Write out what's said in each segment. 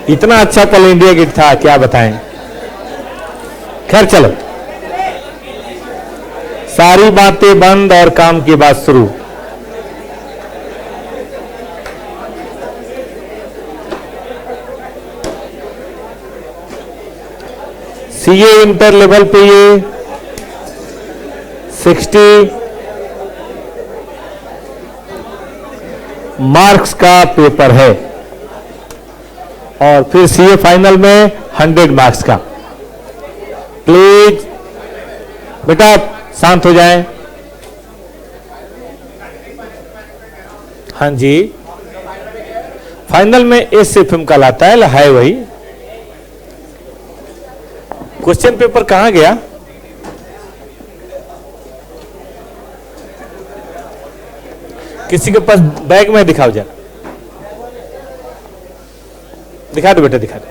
इतना अच्छा पल इंडिया गेट था, क्या बताएं। खैर चलो, सारी बातें बंद और काम की बात शुरू। सीए इंटर लेवल पे ये 60 मार्क्स का पेपर है और फिर सीए फाइनल में 100 मार्क्स का। प्लीज बेटा शांत हो जाएं। हाँ जी, फाइनल में एसएफएम का लाता है वही। क्वेश्चन पेपर कहां गया? किसी के पास बैग में दिखाओ जरा, दिखा दो बेटा, दिखा दो।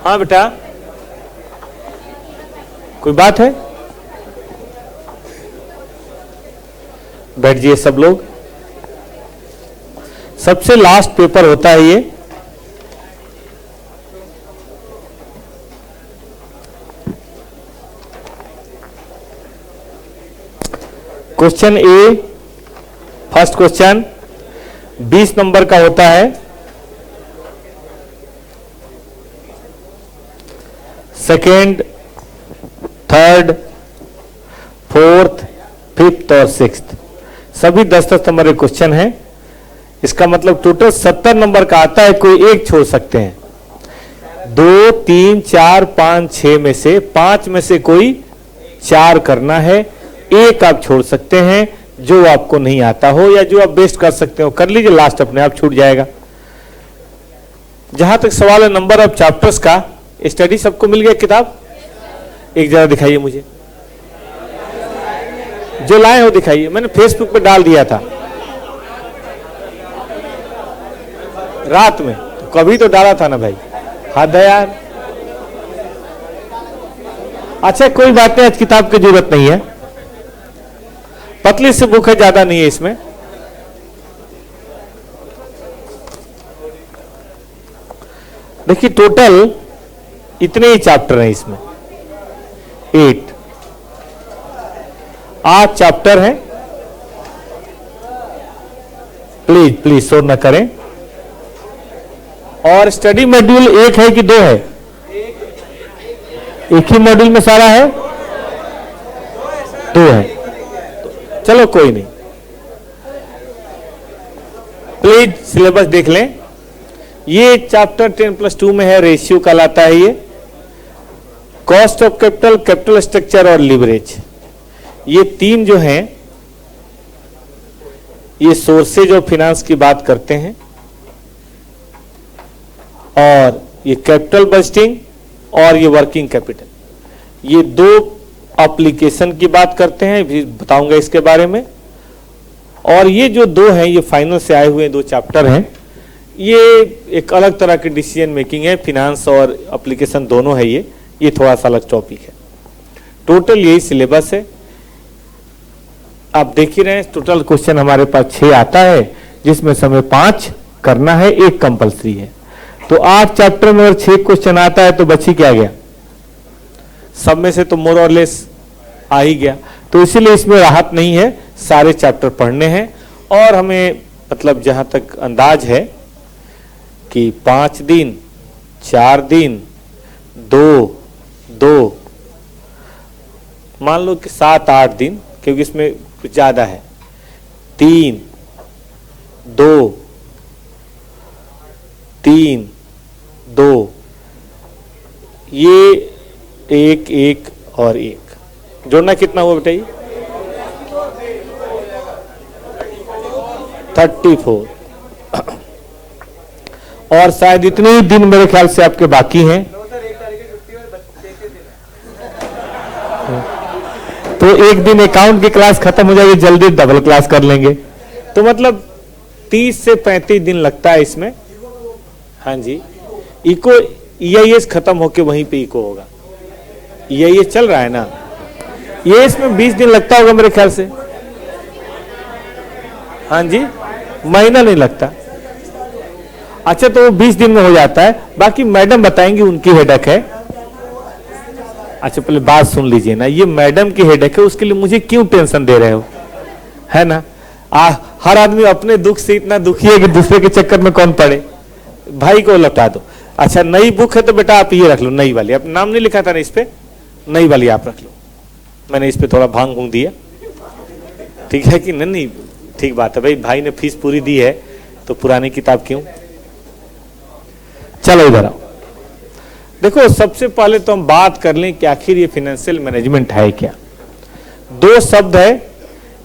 हाँ बेटा, कोई बात है? बैठ जाइए सब लोग। सबसे लास्ट पेपर होता है ये। क्वेश्चन ए, फर्स्ट क्वेश्चन 20 नंबर का होता है। सेकेंड, थर्ड, फोर्थ, फिफ्थ और सिक्स्थ सभी 10-10 नंबर के क्वेश्चन हैं। इसका मतलब टोटल 70 नंबर का आता है। कोई एक छोड़ सकते हैं। 2, 3, 4, 5, 6 में से 5 में से कोई 4 करना है। एक आप छोड़ सकते हैं जो आपको नहीं आता हो या जो आप बेस्ट कर सकते हो कर लीजिए, लास्ट अपने आप छूट जाएगा। जहां तक सवाल है नंबर ऑफ चैप्टर्स का, स्टडी सबको मिल गया किताब? एक जरा दिखाइए मुझे, जो लाए हो दिखाइए। मैंने फेसबुक पे डाल दिया था रात में, तो कभी तो डाला था ना भाई, हद है यार। अच्छा कोई बात नहीं, आज किताब की जरूरत नहीं है, पतली से बुक है, ज्यादा नहीं है इसमें। देखिए टोटल इतने ही चैप्टर हैं इसमें, 8 चैप्टर हैं। प्लीज प्लीज शोर न करें। और स्टडी मॉड्यूल 1 है कि 2 है? एक ही मॉड्यूल में सारा है? 2 है। चलो कोई नहीं, प्लीज सिलेबस देख लें। ये चैप्टर 10+2 में है, रेशियो कहलाता है ये। Cost of capital, capital structure और लिवरेज, ये 3 जो हैं ये सोर्सेज ऑफ फाइनेंस की बात करते हैं। और ये कैपिटल बजटिंग और ये वर्किंग कैपिटल, ये 2 एप्लीकेशन की बात करते हैं, भी बताऊंगा इसके बारे में। और ये जो 2 हैं ये फाइनल से आए हुए 2 चैप्टर हैं। ये एक अलग तरह की डिसीजन मेकिंग है, फिनांस और एप्लीकेशन दोनों है। ये थोड़ा सा अलग टॉपिक है। टोटल यही सिलेबस है, आप देख ही रहे हैं। टोटल क्वेश्चन हमारे पास 6 आता है, जिसमें से हमें 5 करना है, 1 कंपल्सरी है। तो 8 चैप्टर में अगर 6 क्वेश्चन आता है तो बची क्या गया? सब में से तो मोर और लेस आ ही गया। तो इसीलिए इसमें राहत नहीं है, सारे चैप्टर पढ़ने हैं। और हमें मतलब जहां तक अंदाज है कि 5 दिन, 4 दिन, 2 मान लो कि 7-8 दिन, क्योंकि इसमें कुछ ज्यादा है। 3, 2, ये 1 और 1 जोड़ना कितना हुआ बेटा? 34। और शायद इतने ही दिन मेरे ख्याल से आपके बाकी हैं। तो एक दिन अकाउंट की क्लास खत्म हो जाएगी, जल्दी डबल क्लास कर लेंगे। तो मतलब 30 से 35 दिन लगता है इसमें। हाँ जी, इको EIS खत्म होके वहीं पे इको होगा। EIS चल रहा है ना, ये इसमें 20 दिन लगता होगा मेरे ख्याल से। हाँ जी, महीना नहीं लगता। अच्छा, तो वो 20 दिन में हो जाता है। बाकी मैडम बताएंगी उनकी हेडेक है। अच्छा, पहले बात सुन लीजिए ना, ये मैडम की हेडेक है, उसके लिए मुझे क्यों टेंशन दे रहे हो, है ना। हर आदमी अपने दुख से इतना दुखी है कि दूसरे के चक्कर में कौन पड़े, भाई को लौटा दो। अच्छा, नई बुक है तो बेटा आप ये रख लो, नई वाली। अब नाम नहीं लिखा था ना इस पे, नई वाली आप रख लो। मैंने इस पे थोड़ा भांग भूंग दिया, ठीक है कि नहीं? ठीक बात है भाई, भाई ने फीस पूरी दी है तो पुरानी किताब क्यों। चलो इधर आओ। देखो, सबसे पहले तो हम बात कर लें कि आखिर ये फाइनेंशियल मैनेजमेंट है क्या। दो शब्द है,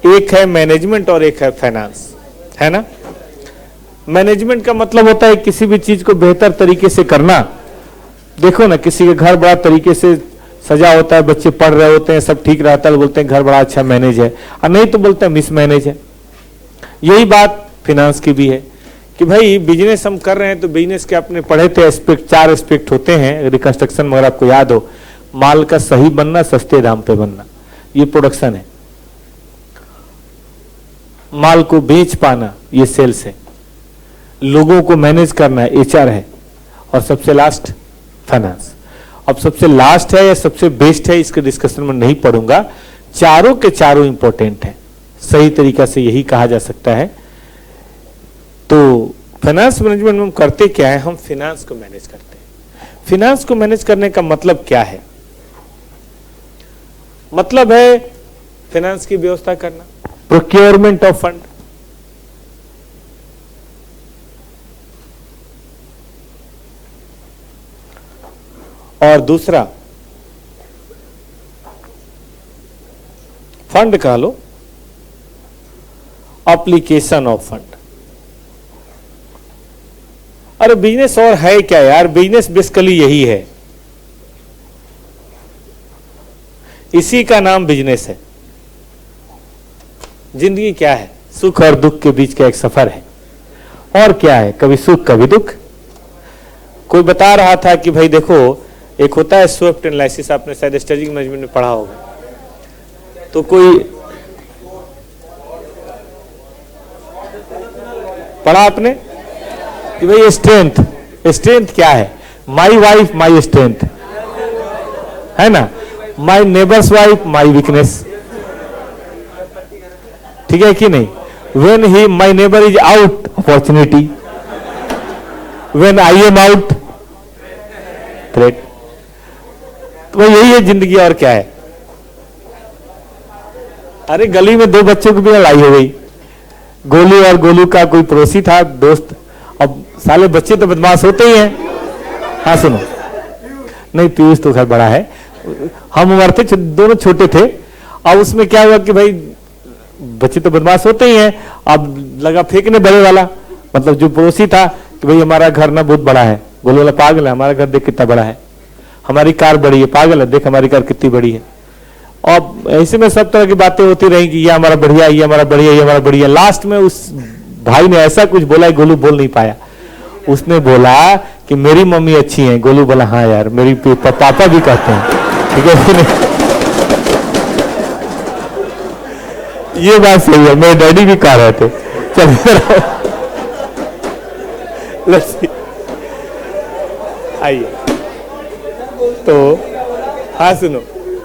एक है मैनेजमेंट और एक है फाइनेंस, है ना। मैनेजमेंट का मतलब होता है किसी भी चीज को बेहतर तरीके से करना। देखो ना, किसी के घर बड़ा तरीके से सजा होता है, बच्चे पढ़ रहे होते हैं, सब ठीक रहता है, बोलते हैं घर बड़ा अच्छा मैनेज है, और नहीं तो बोलते हैं मिस मैनेज है। यही बात फाइनेंस की भी है कि भाई बिजनेस हम कर रहे हैं तो बिजनेस के अपने पढ़े थे एस्पेक्ट, 4 एस्पेक्ट होते हैं रिकंस्ट्रक्शन में, अगर आपको याद हो। माल का सही बनना, सस्ते दाम पे बनना, ये प्रोडक्शन है। माल को बेच पाना, ये सेल्स है। लोगों को मैनेज करना है, एचआर है। और सबसे लास्ट फाइनेंस। अब सबसे लास्ट है या सबसे बेस्ट है, इसके डिस्कशन में नहीं पढ़ूंगा। चारों के चारों इंपॉर्टेंट है, सही तरीका से यही कहा जा सकता है। तो फाइनेंस मैनेजमेंट में हम करते क्या है, हम फाइनेंस को मैनेज करते हैं। फाइनेंस को मैनेज करने का मतलब क्या है? मतलब है फाइनेंस की व्यवस्था करना, प्रोक्योरमेंट ऑफ फंड। और दूसरा फंड कह लो, एप्लीकेशन ऑफ फंड। अरे बिजनेस और है क्या यार, बिजनेस बेसिकली यही है, इसी का नाम बिजनेस है। जिंदगी क्या है? सुख और दुख के बीच का एक सफर है। और क्या है, कभी सुख कभी दुख। कोई बता रहा था कि भाई देखो, एक होता है स्विफ्ट एनालिसिस, आपने शायद स्ट्रेटेजिक मैनेजमेंट में पढ़ा होगा। तो कोई पढ़ा आपने कि भाई स्ट्रेंथ, स्ट्रेंथ क्या है? माई वाइफ माई स्ट्रेंथ, है ना। माई नेबर्स वाइफ माई वीकनेस, ठीक है कि नहीं। When he my neighbour is out, opportunity. When I am out, threat. तो यही है जिंदगी, और क्या है। अरे गली में 2 बच्चों की भी लड़ाई हो गई, गोलू और गोलू का कोई पड़ोसी था दोस्त। अब साले बच्चे तो बदमाश होते ही हैं। हाँ सुनो, नहीं पीयूष तो खैर बड़ा है, हम उम्र थे दोनों छोटे थे। अब उसमें क्या हुआ कि भाई बच्चे तो बदमाश होते ही हैं। अब लगा फेंकने बड़े वाला, मतलब जो पड़ोसी था, कि भाई हमारा घर ना बहुत बड़ा है। गोलू वाला पागल है, हमारा घर देख कितना बड़ा है, हमारी कार बड़ी है, पागल है, देख हमारी कार कितनी बड़ी है। और ऐसे में सब तरह की बातें होती रही कि ये हमारा बढ़िया, ये हमारा बढ़िया, ये हमारा बढ़िया। लास्ट में उस भाई ने ऐसा कुछ बोला, गोलू बोल नहीं पाया। उसने बोला कि मेरी मम्मी अच्छी है। गोलू बोला हाँ यार, मेरी पापा भी कहते हैं, ठीक है कि नहीं। ये बात सही है, मेरे डैडी भी कह रहे थे। चलिए आइए। तो हाँ सुनो,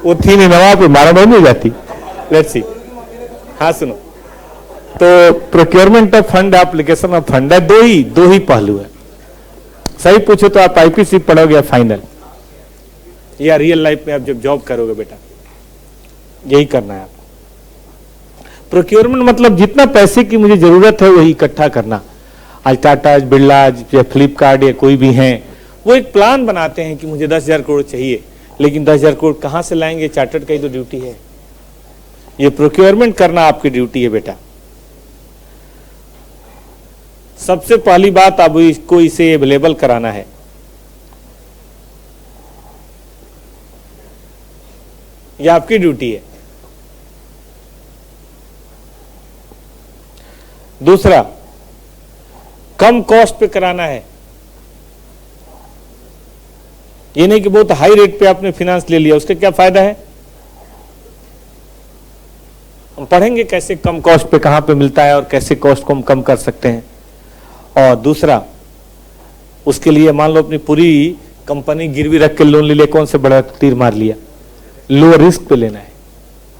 वो थी नहीं नवा पे मारा नहीं जाती। Let's see. हाँ सुनो, तो procurement of fund, application of fund है, दो ही पहलू है। सही पूछो तो आप आईपीसी पढ़ोगे फाइनल, या रियल लाइफ में आप जब जॉब करोगे बेटा, यही करना है आपको। प्रोक्योरमेंट मतलब जितना पैसे की मुझे जरूरत है वही इकट्ठा करना। आज टाटा, आज बिरला, या फ्लिपकार्ट या कोई भी है, वो एक प्लान बनाते हैं कि मुझे 10,000 करोड़ चाहिए, लेकिन 10,000 करोड़ कहां से लाएंगे? चार्टर्ड का ही तो ड्यूटी है। ये प्रोक्योरमेंट करना आपकी ड्यूटी है बेटा। सबसे पहली बात, अब इसको इसे अवेलेबल कराना है। यह आपकी ड्यूटी है। दूसरा, कम कॉस्ट पे कराना है। ये नहीं कि बहुत हाई रेट पे आपने फाइनेंस ले लिया, उसका क्या फायदा है? हम पढ़ेंगे कैसे कम कॉस्ट पे कहां पे मिलता है और कैसे कॉस्ट को हम कम कर सकते हैं। और दूसरा, उसके लिए मान लो अपनी पूरी कंपनी गिरवी रख के लोन ले लिया, कौन से बड़ा तीर मार लिया, लो रिस्क पे लेना है।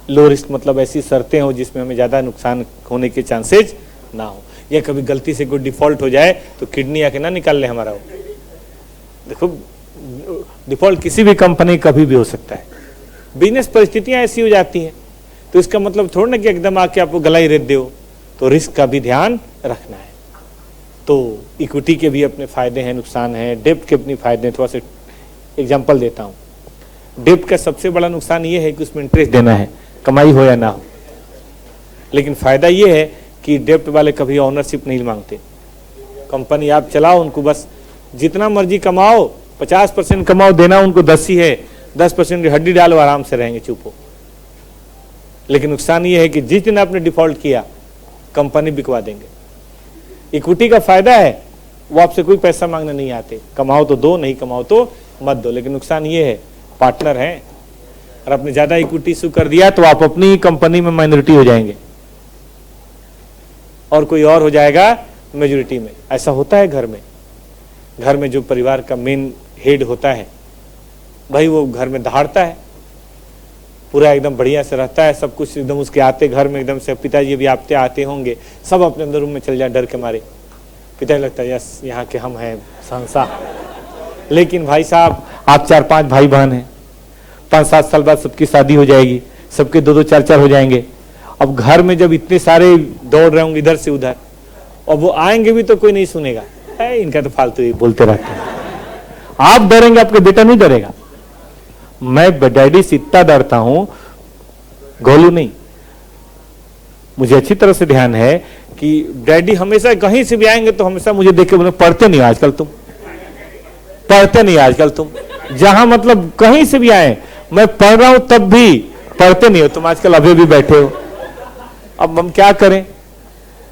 लो रिस्क मतलब ऐसी शर्तें हो जिसमें हमें ज्यादा नुकसान होने के चांसेज ना हो, या कभी गलती से कोई डिफॉल्ट हो जाए तो किडनी आके ना निकाल ले हमारा। देखो डिफॉल्ट किसी भी कंपनी कभी भी हो सकता है, बिजनेस परिस्थितियां ऐसी हो जाती हैं, तो इसका मतलब थोड़ा ना कि एकदम आके आपको गला ही रेत दो, तो रिस्क का भी ध्यान रखना है। तो इक्विटी के भी अपने फायदे हैं, नुकसान हैं, डेब्ट के अपने फायदे हैं। थोड़ा सा एग्जांपल देता हूं। डेब्ट का सबसे बड़ा नुकसान ये है कि उसमें इंटरेस्ट देना है, कमाई हो या ना हो। लेकिन फायदा ये है कि डेब्ट वाले कभी ओनरशिप नहीं मांगते। कंपनी आप चलाओ, उनको बस जितना मर्जी कमाओ, 50% कमाओ, देना उनको 10 ही है, 10% की हड्डी डालो, आराम से रहेंगे, चुप हो। लेकिन नुकसान ये है कि जिस दिन आपने डिफॉल्ट किया, कंपनी बिकवा देंगे। इक्विटी का फायदा है, वो आपसे कोई पैसा मांगने नहीं आते, कमाओ तो दो, नहीं कमाओ तो मत दो। लेकिन नुकसान ये है, पार्टनर हैं और आपने ज्यादा इक्विटी इशू कर दिया तो आप अपनी कंपनी में माइनॉरिटी हो जाएंगे और कोई और हो जाएगा मेजॉरिटी में। ऐसा होता है घर में। घर में जो परिवार का मेन हेड होता है भाई, वो घर में दहाड़ता है, पूरा एकदम बढ़िया से रहता है, सब कुछ एकदम उसके आते घर में एकदम से, पिताजी भी आते होंगे, सब अपने अंदर रूम में चल जाए डर के मारे। पिताजी लगता है यस यहाँ के हम हैं शहंशाह। लेकिन भाई साहब, आप 4-5 भाई बहन हैं, 5-7 साल बाद सबकी शादी हो जाएगी, सबके 2-2 4-4 हो जाएंगे। अब घर में जब इतने सारे दौड़ रहे होंगे इधर से उधर, और वो आएंगे भी तो कोई नहीं सुनेगा, इनका तो फालतू ही बोलते रहते हैं। आप डरेंगे, आपका बेटा नहीं डरेगा। मैं डैडी से इतना डरता हूं, गोलू नहीं। मुझे अच्छी तरह से ध्यान है कि डैडी हमेशा कहीं से भी आएंगे तो हमेशा मुझे देख के बोले, पढ़ते नहीं आजकल तुम, पढ़ते नहीं आजकल तुम। जहां मतलब कहीं से भी आए, मैं पढ़ रहा हूं तब भी पढ़ते नहीं हो तुम, आजकल अभी भी बैठे हो। अब हम क्या करें।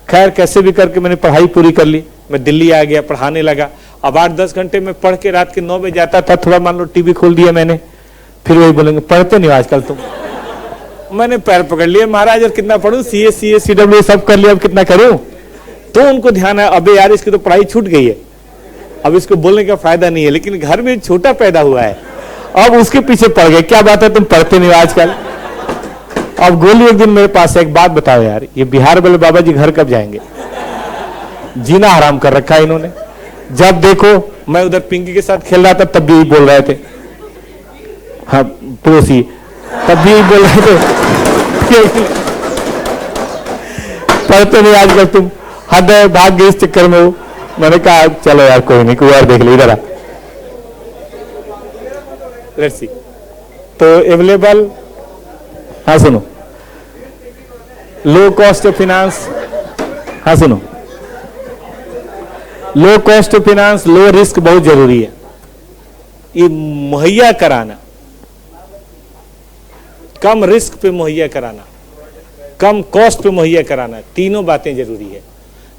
खैर कैसे भी करके मैंने पढ़ाई पूरी कर ली, मैं दिल्ली आ गया, पढ़ाने लगा। अब 8-10 घंटे में पढ़ के रात के 9 बजे जाता था, थोड़ा मान लो टीवी खोल दिया मैंने, फिर वही बोलेंगे पढ़ते नहीं हो आजकल तुम। मैंने पैर पकड़ लिया, महाराज और कितना पढ़ूं, CA CW सब कर लिया, अब कितना करूं। तो उनको ध्यान है, अबे यार इसकी तो पढ़ाई छूट गई है, अब इसको बोलने का फायदा नहीं है। लेकिन घर में छोटा पैदा हुआ है, अब उसके पीछे पड़ गए, क्या बात है तुम पढ़ते नहीं हो आजकल। अब गोलू एक दिन मेरे पास एक बात बताओ यार, ये बिहार वाले बाबा जी घर कब जाएंगे, जीना हराम कर रखा है इन्होंने। जब देखो मैं उधर पिंकी के साथ खेल रहा था तब भी यही बोल रहे थे, हाँ पड़ोसी, तब भी यही बोल रहे थे पढ़ते नहीं आजकल तुम, हद है, भाग गए इस चक्कर में। वो मैंने कहा चलो यार कोई नहीं, कोई और देख लो, इधर आ। Let's see. तो अवेलेबल, हाँ सुनो, लो कॉस्ट ऑफ फाइनेंस, हाँ सुनो, low cost of finance, low risk बहुत जरूरी है। ये मुहैया कराना, कम रिस्क पे मुहैया कराना, कम कॉस्ट पे मुहैया कराना, तीनों बातें जरूरी है।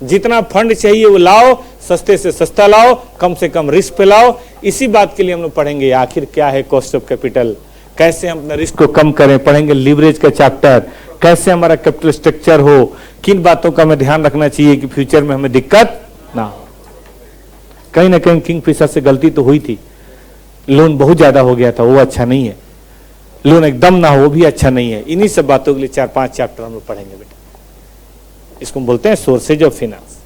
जितना फंड चाहिए वो लाओ, सस्ते से सस्ता लाओ, कम से कम रिस्क पे लाओ। इसी बात के लिए हम लोग पढ़ेंगे आखिर क्या है कॉस्ट ऑफ कैपिटल, कैसे हम अपना रिस्क को कम करें, पढ़ेंगे लीवरेज का चैप्टर, कैसे हमारा कैपिटल स्ट्रक्चर हो, किन बातों का हमें ध्यान रखना चाहिए कि फ्यूचर में हमें दिक्कत ना हो। कहीं ना कहीं किंगफिशर से गलती तो हुई थी, लोन बहुत ज्यादा हो गया था, वो अच्छा नहीं है। लोन एकदम ना हो वो भी अच्छा नहीं है। इन्हीं सब बातों के लिए 4-5 चैप्टर हम लोग पढ़ेंगे बेटा। इसको बोलते हैं sources of finance.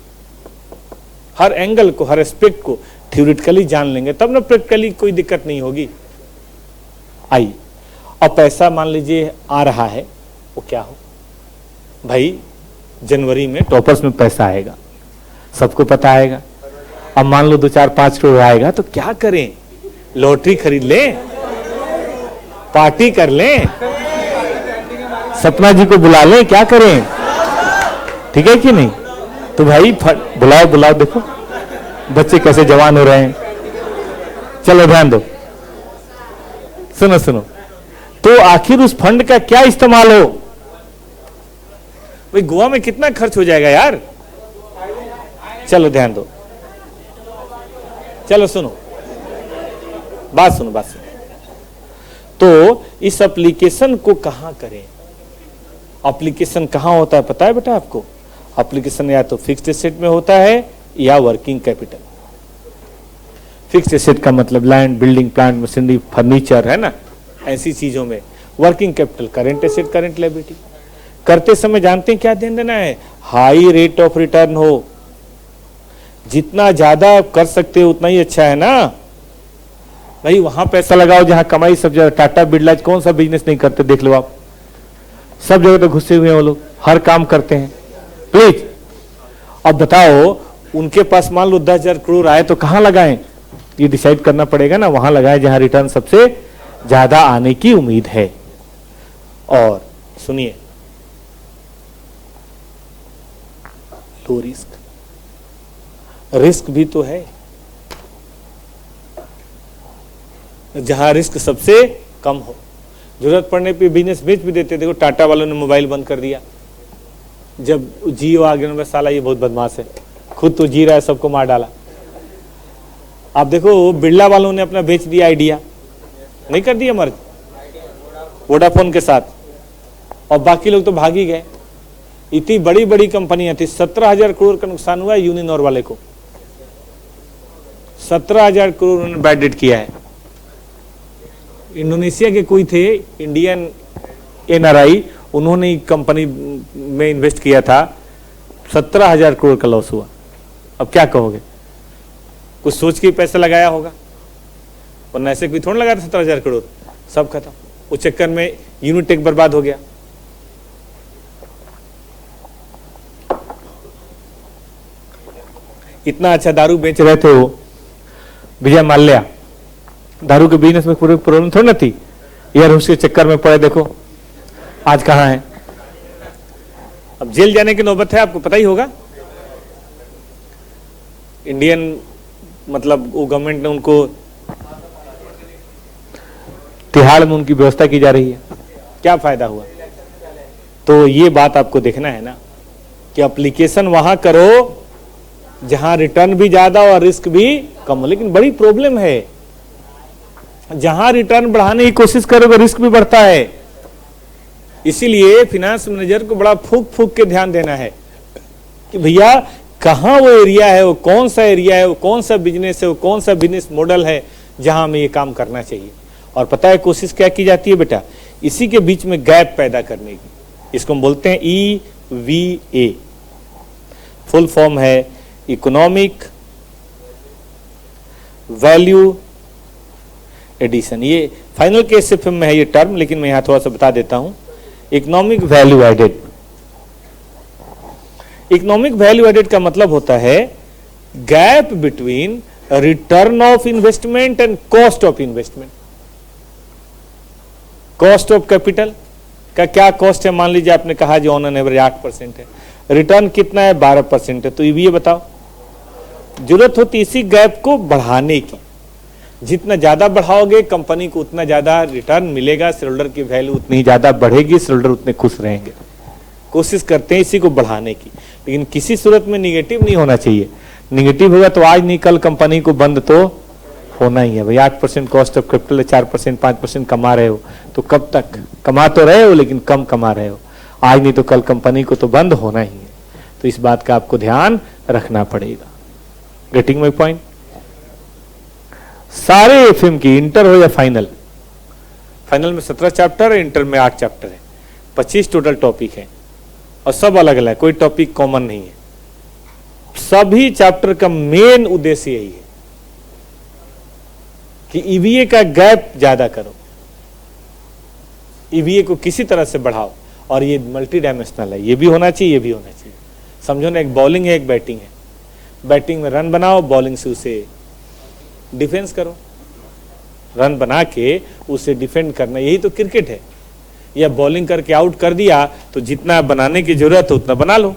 Her angle को, हर एस्पेक्ट को थ्योरेटिकली जान लेंगे तब ना प्रैक्टिकली कोई दिक्कत नहीं होगी। आइए, अब पैसा मान लीजिए आ रहा है, वो क्या हो भाई, जनवरी में टॉपर्स में पैसा आएगा, सबको पता आएगा। अब मान लो 2-4-5 करोड़ आएगा तो क्या करें, लॉटरी खरीद लें, पार्टी कर लें, सपना जी को बुला लें, क्या करें, ठीक है कि नहीं। तो भाई बुलाओ बुलाओ, देखो बच्चे कैसे जवान हो रहे हैं। चलो ध्यान दो, सुनो सुनो, तो आखिर उस फंड का क्या इस्तेमाल हो। भाई गोवा में कितना खर्च हो जाएगा यार, चलो ध्यान दो, चलो सुनो, बात सुनो, बात सुनो। तो इस एप्लीकेशन को कहां करें, एप्लीकेशन कहाँ होता है पता है बेटा आपको? एप्लीकेशन या तो फिक्स्ड एसेट में होता है या वर्किंग कैपिटल। फिक्स्ड एसेट का मतलब land, building, plant, machinery, furniture, है ना, ऐसी चीजों में। Working capital current asset, current liability. करते समय जानते हैं क्या ध्यान देना है? हाई रेट ऑफ रिटर्न हो। जितना ज्यादा कर सकते हो उतना ही अच्छा है ना भाई। वहां पैसा लगाओ जहां कमाई सब जगह। टाटा बिरला कौन सा बिजनेस नहीं करते, देख लो आप, सब जगह तो घुसे हुए हैं वो लोग, हर काम करते हैं। प्लीज अब बताओ, उनके पास मान लो 10,000 करोड़ आए तो कहां लगाएं? ये डिसाइड करना पड़ेगा ना, वहां लगाएं जहां रिटर्न सबसे ज्यादा आने की उम्मीद है। और सुनिए, लो रिस्क, रिस्क भी तो है, जहां रिस्क सबसे कम हो। जरूरत पड़ने पे बिजनेस बेच भी देते। देखो टाटा वालों ने मोबाइल बंद कर दिया जब जियो आ गया। साला ये बहुत बदमाश है, खुद तो जी रहा है, सबको मार डाला। आप देखो बिरला वालों ने अपना बेच दिया आइडिया, नहीं कर दिया मर्ज वोडाफोन के साथ, और बाकी लोग तो भाग ही गए। इतनी बड़ी बड़ी कंपनियां थी, 17,000 करोड़ का नुकसान हुआ है यूनिनॉर वाले को। 17,000 करोड़ उन्होंने बैड डेट किया है। इंडोनेशिया के कोई थे इंडियन एनआरआई, उन्होंने कंपनी में इन्वेस्ट किया था, 17,000 करोड़ का लॉस हुआ। अब क्या कहोगे? कुछ सोच के पैसा लगाया होगा, वरना ऐसे कोई थोड़ा लगाया था 17,000 करोड़, सब खत्म। उस चक्कर में यूनिटेक बर्बाद हो गया। इतना अच्छा दारू बेच रहे थे वो विजय माल्या, दारू के बिजनेस में पूरी प्रॉब्लम थोड़ी ना थी यार, उसके चक्कर में पड़े, देखो आज कहां है। अब जेल जाने की नौबत है, आपको पता ही होगा। इंडियन मतलब वो गवर्नमेंट ने उनको, तिहाड़ में उनकी व्यवस्था की जा रही है, क्या फायदा हुआ? तो ये बात आपको देखना है ना कि एप्लीकेशन वहां करो जहां रिटर्न भी ज्यादा और रिस्क भी कम हो। लेकिन बड़ी प्रॉब्लम है, जहां रिटर्न बढ़ाने की कोशिश करोगे रिस्क भी बढ़ता है। इसीलिए फिनेंस मैनेजर को बड़ा फूक फूक के ध्यान देना है कि भैया कहां वो एरिया है, वो कौन सा एरिया है, वो कौन सा बिजनेस है, वो कौन सा बिजनेस मॉडल है जहां हमें ये काम करना चाहिए। और पता है कोशिश क्या की जाती है बेटा? इसी के बीच में गैप पैदा करने की। इसको हम बोलते हैं EVA, फुल फॉर्म है इकोनॉमिक वैल्यू एडिशन। ये फाइनल के एसएफएम में है ये टर्म, लेकिन मैं यहां थोड़ा सा बता देता हूं। Economic value added, economic value added का मतलब होता है gap between return of investment and cost of investment. Cost of capital का क्या कॉस्ट है? मान लीजिए आपने कहा जो ऑन एन एवरेज 8% है, रिटर्न कितना है? 12% है। तो ये बताओ, जरूरत होती इसी गैप को बढ़ाने की। जितना ज्यादा बढ़ाओगे कंपनी को उतना ज्यादा रिटर्न मिलेगा, शेयर होल्डर की वैल्यू उतनी ज्यादा बढ़ेगी, शेयर होल्डर उतने खुश रहेंगे। कोशिश करते हैं इसी को बढ़ाने की, लेकिन किसी सूरत में निगेटिव नहीं होना चाहिए। निगेटिव होगा तो आज नहीं कल कंपनी को बंद तो होना ही है भाई। 8% कॉस्ट ऑफ कैपिटल, 4% 5% कमा रहे हो तो कब तक? कमा तो रहे हो लेकिन कम कमा रहे हो, आज नहीं तो कल कंपनी को तो बंद होना ही है। तो इस बात का आपको ध्यान रखना पड़ेगा। Getting my point? सारे एफएम की, इंटर हो या फाइनल, फाइनल में 17 चैप्टर है, इंटर में 8 चैप्टर है, 25 टोटल टॉपिक है और सब अलग अलग, कोई टॉपिक कॉमन नहीं है। सभी चैप्टर का मेन उद्देश्य यही है कि ईवीए का गैप ज्यादा करो, ईवीए को किसी तरह से बढ़ाओ। और ये मल्टी डायमेंशनल है, ये भी होना चाहिए, ये भी होना चाहिए। समझो ना, एक बॉलिंग है एक बैटिंग है। बैटिंग में रन बनाओ, बॉलिंग से उसे डिफेंस करो, रन बना के उसे डिफेंड करना, यही तो क्रिकेट है। या बॉलिंग करके आउट कर दिया तो जितना बनाने की जरूरत है उतना बना लो।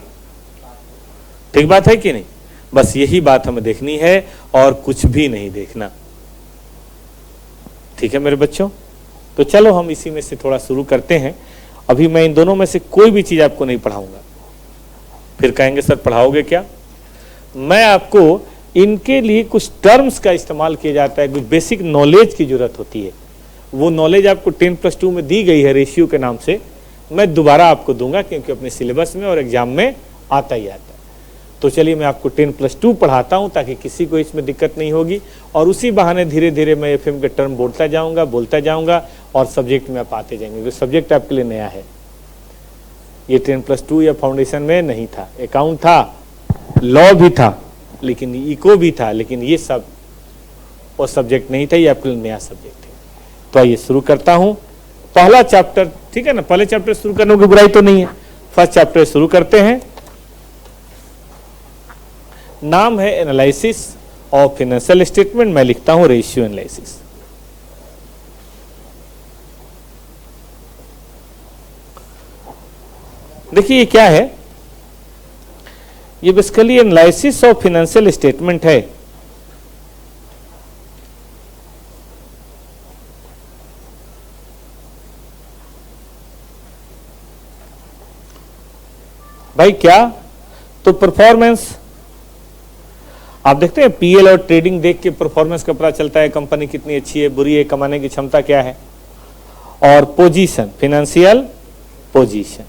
ठीक बात है कि नहीं? बस यही बात हमें देखनी है और कुछ भी नहीं देखना। ठीक है मेरे बच्चों? तो चलो हम इसी में से थोड़ा शुरू करते हैं। अभी मैं इन दोनों में से कोई भी चीज आपको नहीं पढ़ाऊंगा, फिर कहेंगे सर पढ़ाओगे क्या? मैं आपको इनके लिए कुछ टर्म्स का इस्तेमाल किया जाता है, कुछ बेसिक नॉलेज की जरूरत होती है। वो नॉलेज आपको 10+2 में दी गई है रेशियो के नाम से, मैं दोबारा आपको दूंगा क्योंकि अपने सिलेबस में और एग्जाम में आता ही आता है। तो चलिए मैं आपको 10+2 पढ़ाता हूं ताकि किसी को इसमें दिक्कत नहीं होगी, और उसी बहाने धीरे धीरे मैं एफएम के टर्म बोलता जाऊंगा और सब्जेक्ट में आप आते जाएंगे। सब्जेक्ट आपके लिए नया है, ये 10+2 या फाउंडेशन में नहीं था। अकाउंट था, लॉ भी था, लेकिन इको भी था, लेकिन ये सब वो सब्जेक्ट नहीं था, ये आपके लिए नया सब्जेक्ट है। तो आइए शुरू करता हूं पहला चैप्टर, ठीक है ना। पहले चैप्टर शुरू करने की बुराई तो नहीं है, फर्स्ट चैप्टर शुरू करते हैं। नाम है एनालिसिस ऑफ फाइनेंशियल स्टेटमेंट, मैं लिखता हूं रेशियो एनालिसिस। देखिए ये क्या है, ये basically analysis of financial statement है। भाई क्या, तो परफॉर्मेंस आप देखते हैं, पीएल और ट्रेडिंग देख के परफॉर्मेंस का पता चलता है कंपनी कितनी अच्छी है, बुरी है, कमाने की क्षमता क्या है। और पोजीशन, फाइनेंशियल पोजीशन,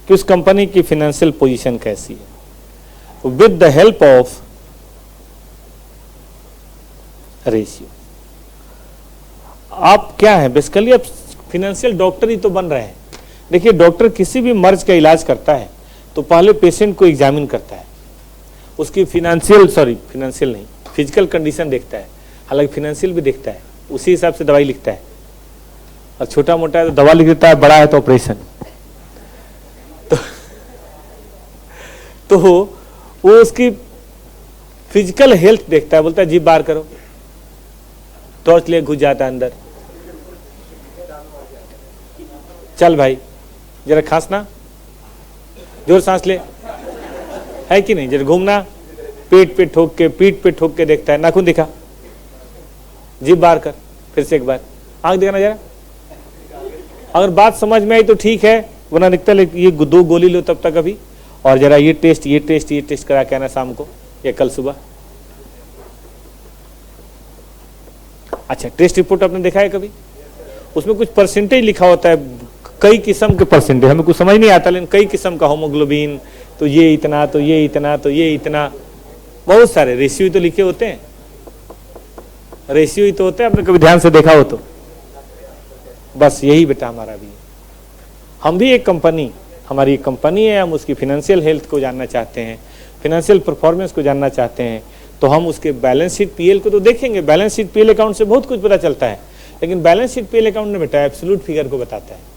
कि उस कंपनी की फाइनेंशियल पोजीशन कैसी है, with the help of ratio. आप क्या है, बेसिकली आप फाइनेंशियल डॉक्टर ही तो बन रहे हैं। देखिए डॉक्टर किसी भी मर्ज का इलाज करता है तो पहले पेशेंट को एग्जामिन करता है, उसकी फिनेंशियल नहीं, फिजिकल कंडीशन देखता है, हालांकि फाइनेंशियल भी देखता है, उसी हिसाब से दवाई लिखता है। और छोटा मोटा है तो दवा लिख देता है, बड़ा है तो ऑपरेशन। तो वो उसकी फिजिकल हेल्थ देखता है, बोलता है जीभ बाहर करो, टॉर्च ले घुस जाता है अंदर, चल भाई जरा खांसना, जोर सांस ले, है कि नहीं, जरा घूमना, पेट पे ठोक के, पीठ पे ठोक के देखता है, नाखून दिखा, जीभ बाहर कर, फिर से एक बार, आंख दिखाना जरा, अगर बात समझ में आई तो ठीक है, वरना निकता ये 2 गोली लो तब तक अभी, और जरा ये टेस्ट करा के आना शाम को या कल सुबह। अच्छा, टेस्ट रिपोर्ट आपने देखा है कभी, उसमें कुछ परसेंटेज लिखा होता है, कई किस्म के परसेंटेज, हमें कुछ समझ नहीं आता, लेकिन कई किस्म का, होमोग्लोबिन तो ये इतना, तो ये इतना, तो ये इतना, बहुत सारे रेशियो तो लिखे होते हैं, रेशियो ही तो होते हैं, आपने कभी ध्यान से देखा हो तो। बस यही बेटा हमारा भी है, हम भी एक कंपनी, हमारी एक कंपनी है, हम उसकी फाइनेंशियल हेल्थ को जानना चाहते हैं, फाइनेंशियल परफॉर्मेंस को जानना चाहते हैं, तो हम उसके बैलेंस शीट पीएल को तो देखेंगे। बैलेंस शीट पीएल अकाउंट से बहुत कुछ पता चलता है, लेकिन बैलेंस शीट पीएल अकाउंट में बेटा एब्सोल्यूट फिगर को बताता है।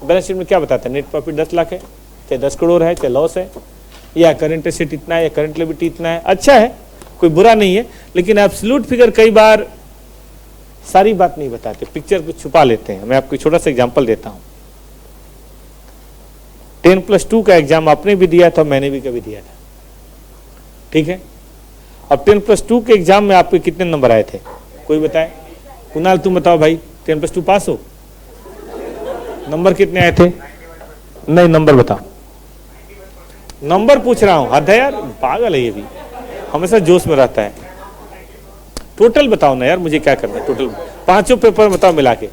बैलेंस शीट में क्या बताता है, नेट प्रॉफिट 10 लाख है, चाहे 10 करोड़ है, चाहे लॉस है, या करंट एसेट इतना है, या करंट लिएबिलिटी इतना है, अच्छा है, कोई बुरा नहीं है, लेकिन एब्सोल्यूट फिगर कई बार सारी बात नहीं बताते, पिक्चर को छुपा लेते हैं। मैं आपको छोटा सा एग्जांपल देता हूं। 10+2 का एग्जाम आपने भी दिया था, मैंने भी कभी दिया था, ठीक है। अब 10+2 के एग्जाम में आपके कितने नंबर आए थे, कोई बताए? कुणाल तुम बताओ भाई, 10+2 पास हो, नंबर कितने आए थे? नहीं, नंबर बताओ, नंबर पूछ रहा हूं, हद है यार, पागल है ये भी, हमेशा जोश में रहता है। टोटल बताओ ना यार, मुझे क्या करना है, टोटल 5 पेपर बताओ मिला के।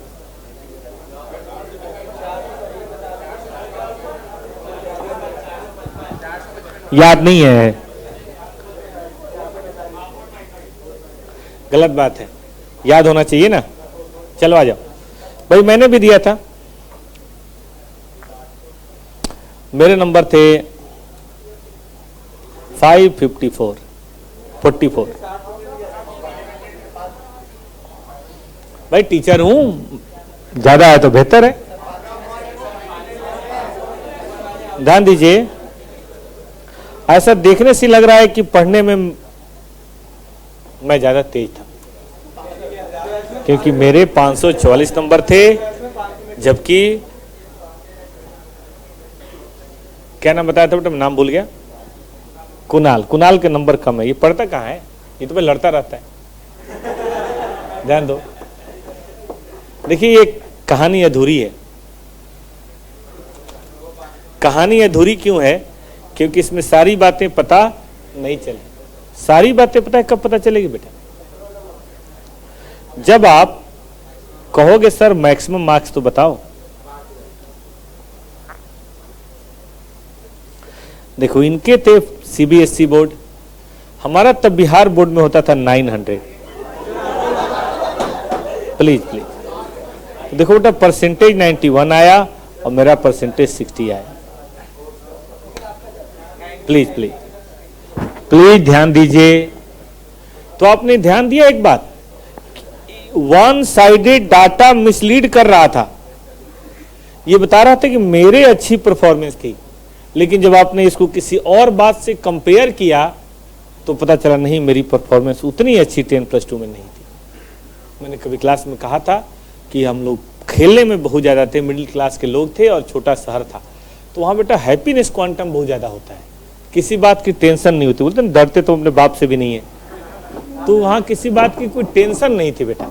याद नहीं है, गलत बात है, याद होना चाहिए ना। चलो आ जाओ भाई, मैंने भी दिया था, मेरे नंबर थे 554 44। भाई टीचर हूं, ज्यादा है तो बेहतर है, ध्यान दीजिए। ऐसा देखने से लग रहा है कि पढ़ने में मैं ज्यादा तेज था, क्योंकि मेरे 544 नंबर थे, जबकि क्या नाम बताया था बेटा, नाम भूल गया, कुणाल के नंबर कम है। ये पढ़ता कहाँ है, ये तो भाई लड़ता रहता है, ध्यान दो। देखिए ये कहानी अधूरी है। कहानी अधूरी क्यों है? क्योंकि इसमें सारी बातें पता नहीं चली। सारी बातें पता है कब पता चलेगी बेटा? जब आप कहोगे सर मैक्सिमम मार्क्स तो बताओ, देखो इनके थे सीबीएसई बोर्ड, हमारा तब बिहार बोर्ड में होता था 900। प्लीज प्लीज देखो बेटा, परसेंटेज 91 आया और मेरा परसेंटेज 60 आया। प्लीज प्लीज प्लीज ध्यान दीजिए। तो आपने ध्यान दिया एक बात, वन साइडेड डाटा मिसलीड कर रहा था। ये बता रहा था कि मेरे अच्छी परफॉर्मेंस थी, लेकिन जब आपने इसको किसी और बात से कंपेयर किया तो पता चला नहीं, मेरी परफॉर्मेंस उतनी अच्छी 10+2 में नहीं थी। मैंने कभी क्लास में कहा था कि हम लोग खेलने में बहुत ज़्यादा थे, मिडिल क्लास के लोग थे और छोटा शहर था, तो वहाँ बेटा हैप्पीनेस क्वांटम बहुत ज़्यादा होता है, किसी बात की टेंशन नहीं होती। बोलते डरते तो अपने बाप से भी नहीं है, तो वहाँ किसी बात की कोई टेंशन नहीं थी बेटा,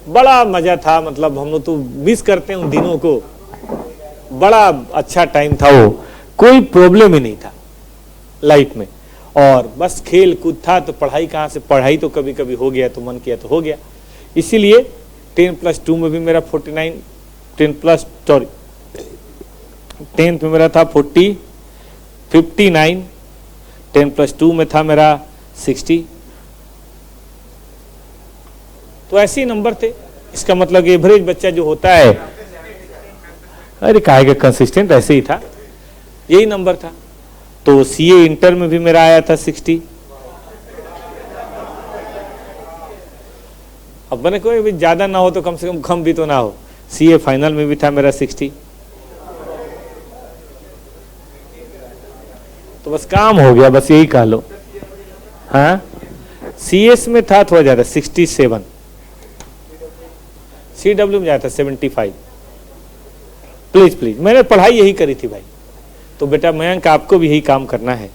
बड़ा मजा था। मतलब हम लोग तो मिस करते हैं उन दिनों को, बड़ा अच्छा टाइम था वो, कोई प्रॉब्लम ही नहीं था लाइफ में, और बस खेल कूद था। तो पढ़ाई कहाँ से, पढ़ाई तो कभी कभी हो गया तो मन किया तो हो गया। इसीलिए 10+2 में भी मेरा 49, 10th में मेरा था 59, 10+2 में था मेरा 60। तो ऐसे ही नंबर थे। इसका मतलब एवरेज बच्चा जो होता है, अरे कहेगा कंसिस्टेंट, ऐसे ही था, यही नंबर था। तो सीए इंटर में भी मेरा आया था 60। अब मैंने कोई भी ज्यादा ना हो तो कम से कम भी तो ना हो। सीए फाइनल में भी था मेरा 60। तो बस काम हो गया, बस यही कह लो। हाँ, सीएस में था थोड़ा ज्यादा 67, सीडब्ल्यू में जाता 75। प्लीज प्लीज, मैंने पढ़ाई यही करी थी भाई। तो बेटा मयंक, आपको भी यही काम करना है।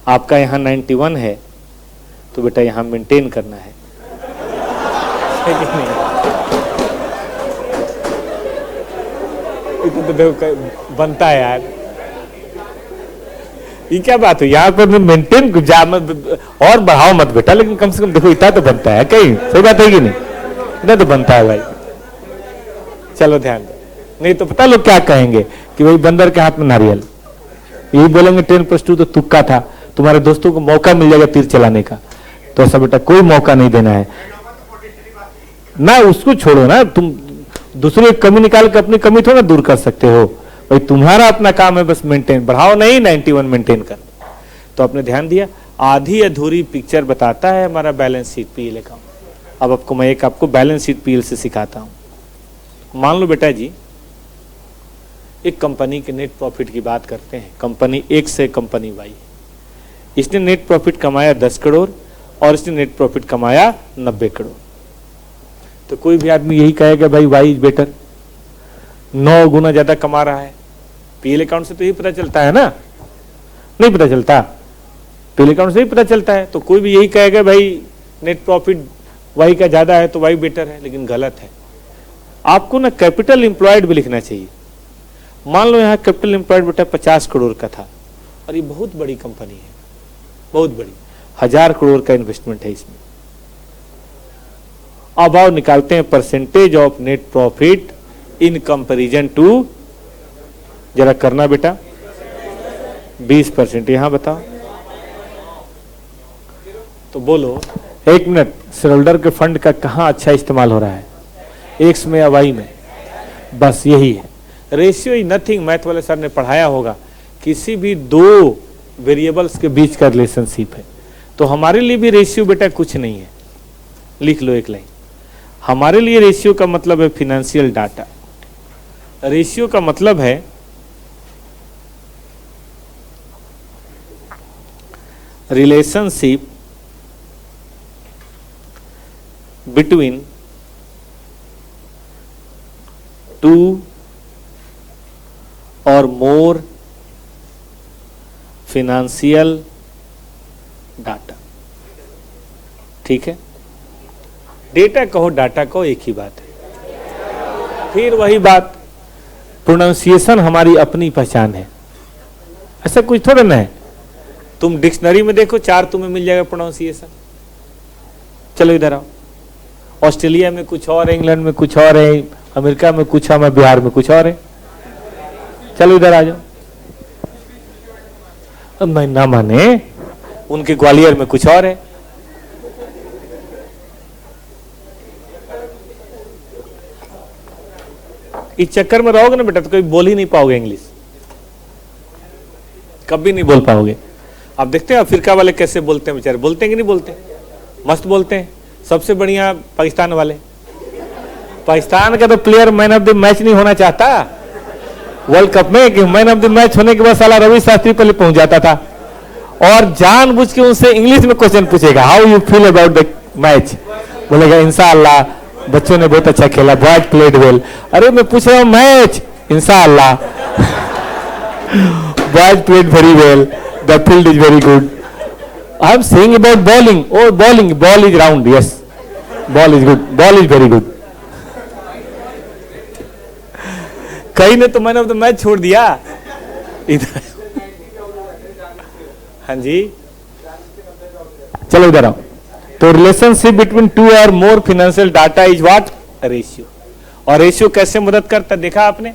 आपका यहाँ 91 है तो बेटा यहाँ मेंटेन करना है कि नहीं? तो देखो बनता है यार, ये क्या बात है, यहाँ पर मेंटेन और बढ़ाओ मत बेटा, लेकिन कम से कम देखो इतना तो बनता है। कहीं सही बात है कि नहीं? इतना तो बनता है भाई। चलो ध्यान दो, नहीं तो पता लोग क्या कहेंगे कि भाई बंदर के हाथ में नारियल। यही बोलेंगे 10+2 तो तुक्का था, तुम्हारे दोस्तों को मौका मिल जाएगा तीर चलाने का। तो ऐसा बेटा कोई मौका नहीं देना है ना, उसको छोड़ो ना। तुम दूसरे की कमी निकाल के अपनी कमी थोड़ा दूर कर सकते हो भाई। तुम्हारा अपना काम है बस मेंटेन, बढ़ाओ नहीं, 91 मेंटेन कर। तो आपने ध्यान दिया, आधी अधूरी पिक्चर बताता है हमारा बैलेंस शीट पीएल अकाउंट। अब आपको मैं आपको बैलेंस शीट पीएल से सिखाता हूं। मान लो बेटा जी, एक कंपनी के नेट प्रॉफिट की बात करते हैं। कंपनी X से कंपनी Y, इसने नेट प्रॉफिट कमाया 10 करोड़ और इसने नेट प्रॉफिट कमाया 90 करोड़। तो कोई भी आदमी यही कहेगा भाई Y इज बेटर, 9 गुना ज्यादा कमा रहा है। पीएल अकाउंट से तो यही पता चलता है ना, नहीं पता चलता? पीएल अकाउंट से ही पता चलता है। तो कोई भी यही कहेगा भाई नेट प्रॉफिट Y का ज्यादा है तो Y बेटर है, लेकिन गलत है। आपको ना कैपिटल एम्प्लॉयड भी लिखना चाहिए। मान लो यहाँ कैपिटल एम्प्लॉयड बेटा 50 करोड़ का था और ये बहुत बड़ी कंपनी है, बहुत बड़ी, 1000 करोड़ का इन्वेस्टमेंट है इसमें। अब आओ निकालते हैं percentage of net profit in comparison to, जरा करना बेटा, 20%। यहां बताओ तो बोलो, 1 मिनट, शेयर होल्डर के फंड का कहां अच्छा इस्तेमाल हो रहा है, एक्स में या वाई में? बस यही है। रेशियो इज नथिंग, मैथ वाले सर ने पढ़ाया होगा, किसी भी दो वेरिएबल्स के बीच का रिलेशनशिप है। तो हमारे लिए भी रेशियो बेटा कुछ नहीं है, लिख लो एक लाइन। हमारे लिए रेशियो का मतलब है फिनेंशियल डाटा। रेशियो का मतलब है relationship between two or more financial data. ठीक है, डेटा कहो डाटा कहो एक ही बात है। फिर वही बात, प्रोनाउंसिएशन हमारी अपनी पहचान है, ऐसा कुछ थोड़ा ना है। तुम डिक्शनरी में देखो 4 तुम्हें मिल जाएगा प्रोनाउंसिएशन। चलो इधर आओ, ऑस्ट्रेलिया में कुछ और है, इंग्लैंड में कुछ और है, अमेरिका में कुछ है, बिहार में कुछ और है। चलो इधर आ जाओ। अब मैं ना माने, उनके ग्वालियर में कुछ और है। इस चक्कर में रहोगे ना बेटा तो कभी बोल ही नहीं पाओगे इंग्लिश, कभी नहीं बोल पाओगे। आप देखते हैं अफ्रीका वाले कैसे बोलते हैं बेचारे, बोलते हैं कि नहीं बोलते? मस्त बोलते हैं। सबसे बढ़िया पाकिस्तान वाले। पाकिस्तान का तो player man of the match नहीं होना चाहता वर्ल्ड कप में, कि मैन ऑफ द मैच होने के बाद साला रवि शास्त्री पहले पहुंच जाता था और जानबूझ के उनसे इंग्लिश में क्वेश्चन पूछेगा, how you feel about the match, बोलेगा इंशाअल्लाह बच्चों ने बहुत अच्छा खेला, बॉयज प्लेड वेल। अरे मैं पूछ रहा हूं मैच, इंशाअल्लाह boys played very well, the field is very good. I am saying about bowling, oh bowling, ball is round, yes ball is good, ball is very good. कई ने तो मैंने तो मैच छोड़ दिया इधर। हाँ जी, चलो इधर आओ। तो relationship between two or more financial data is what? Ratio. और रेशियो कैसे मदद करता है देखा आपने?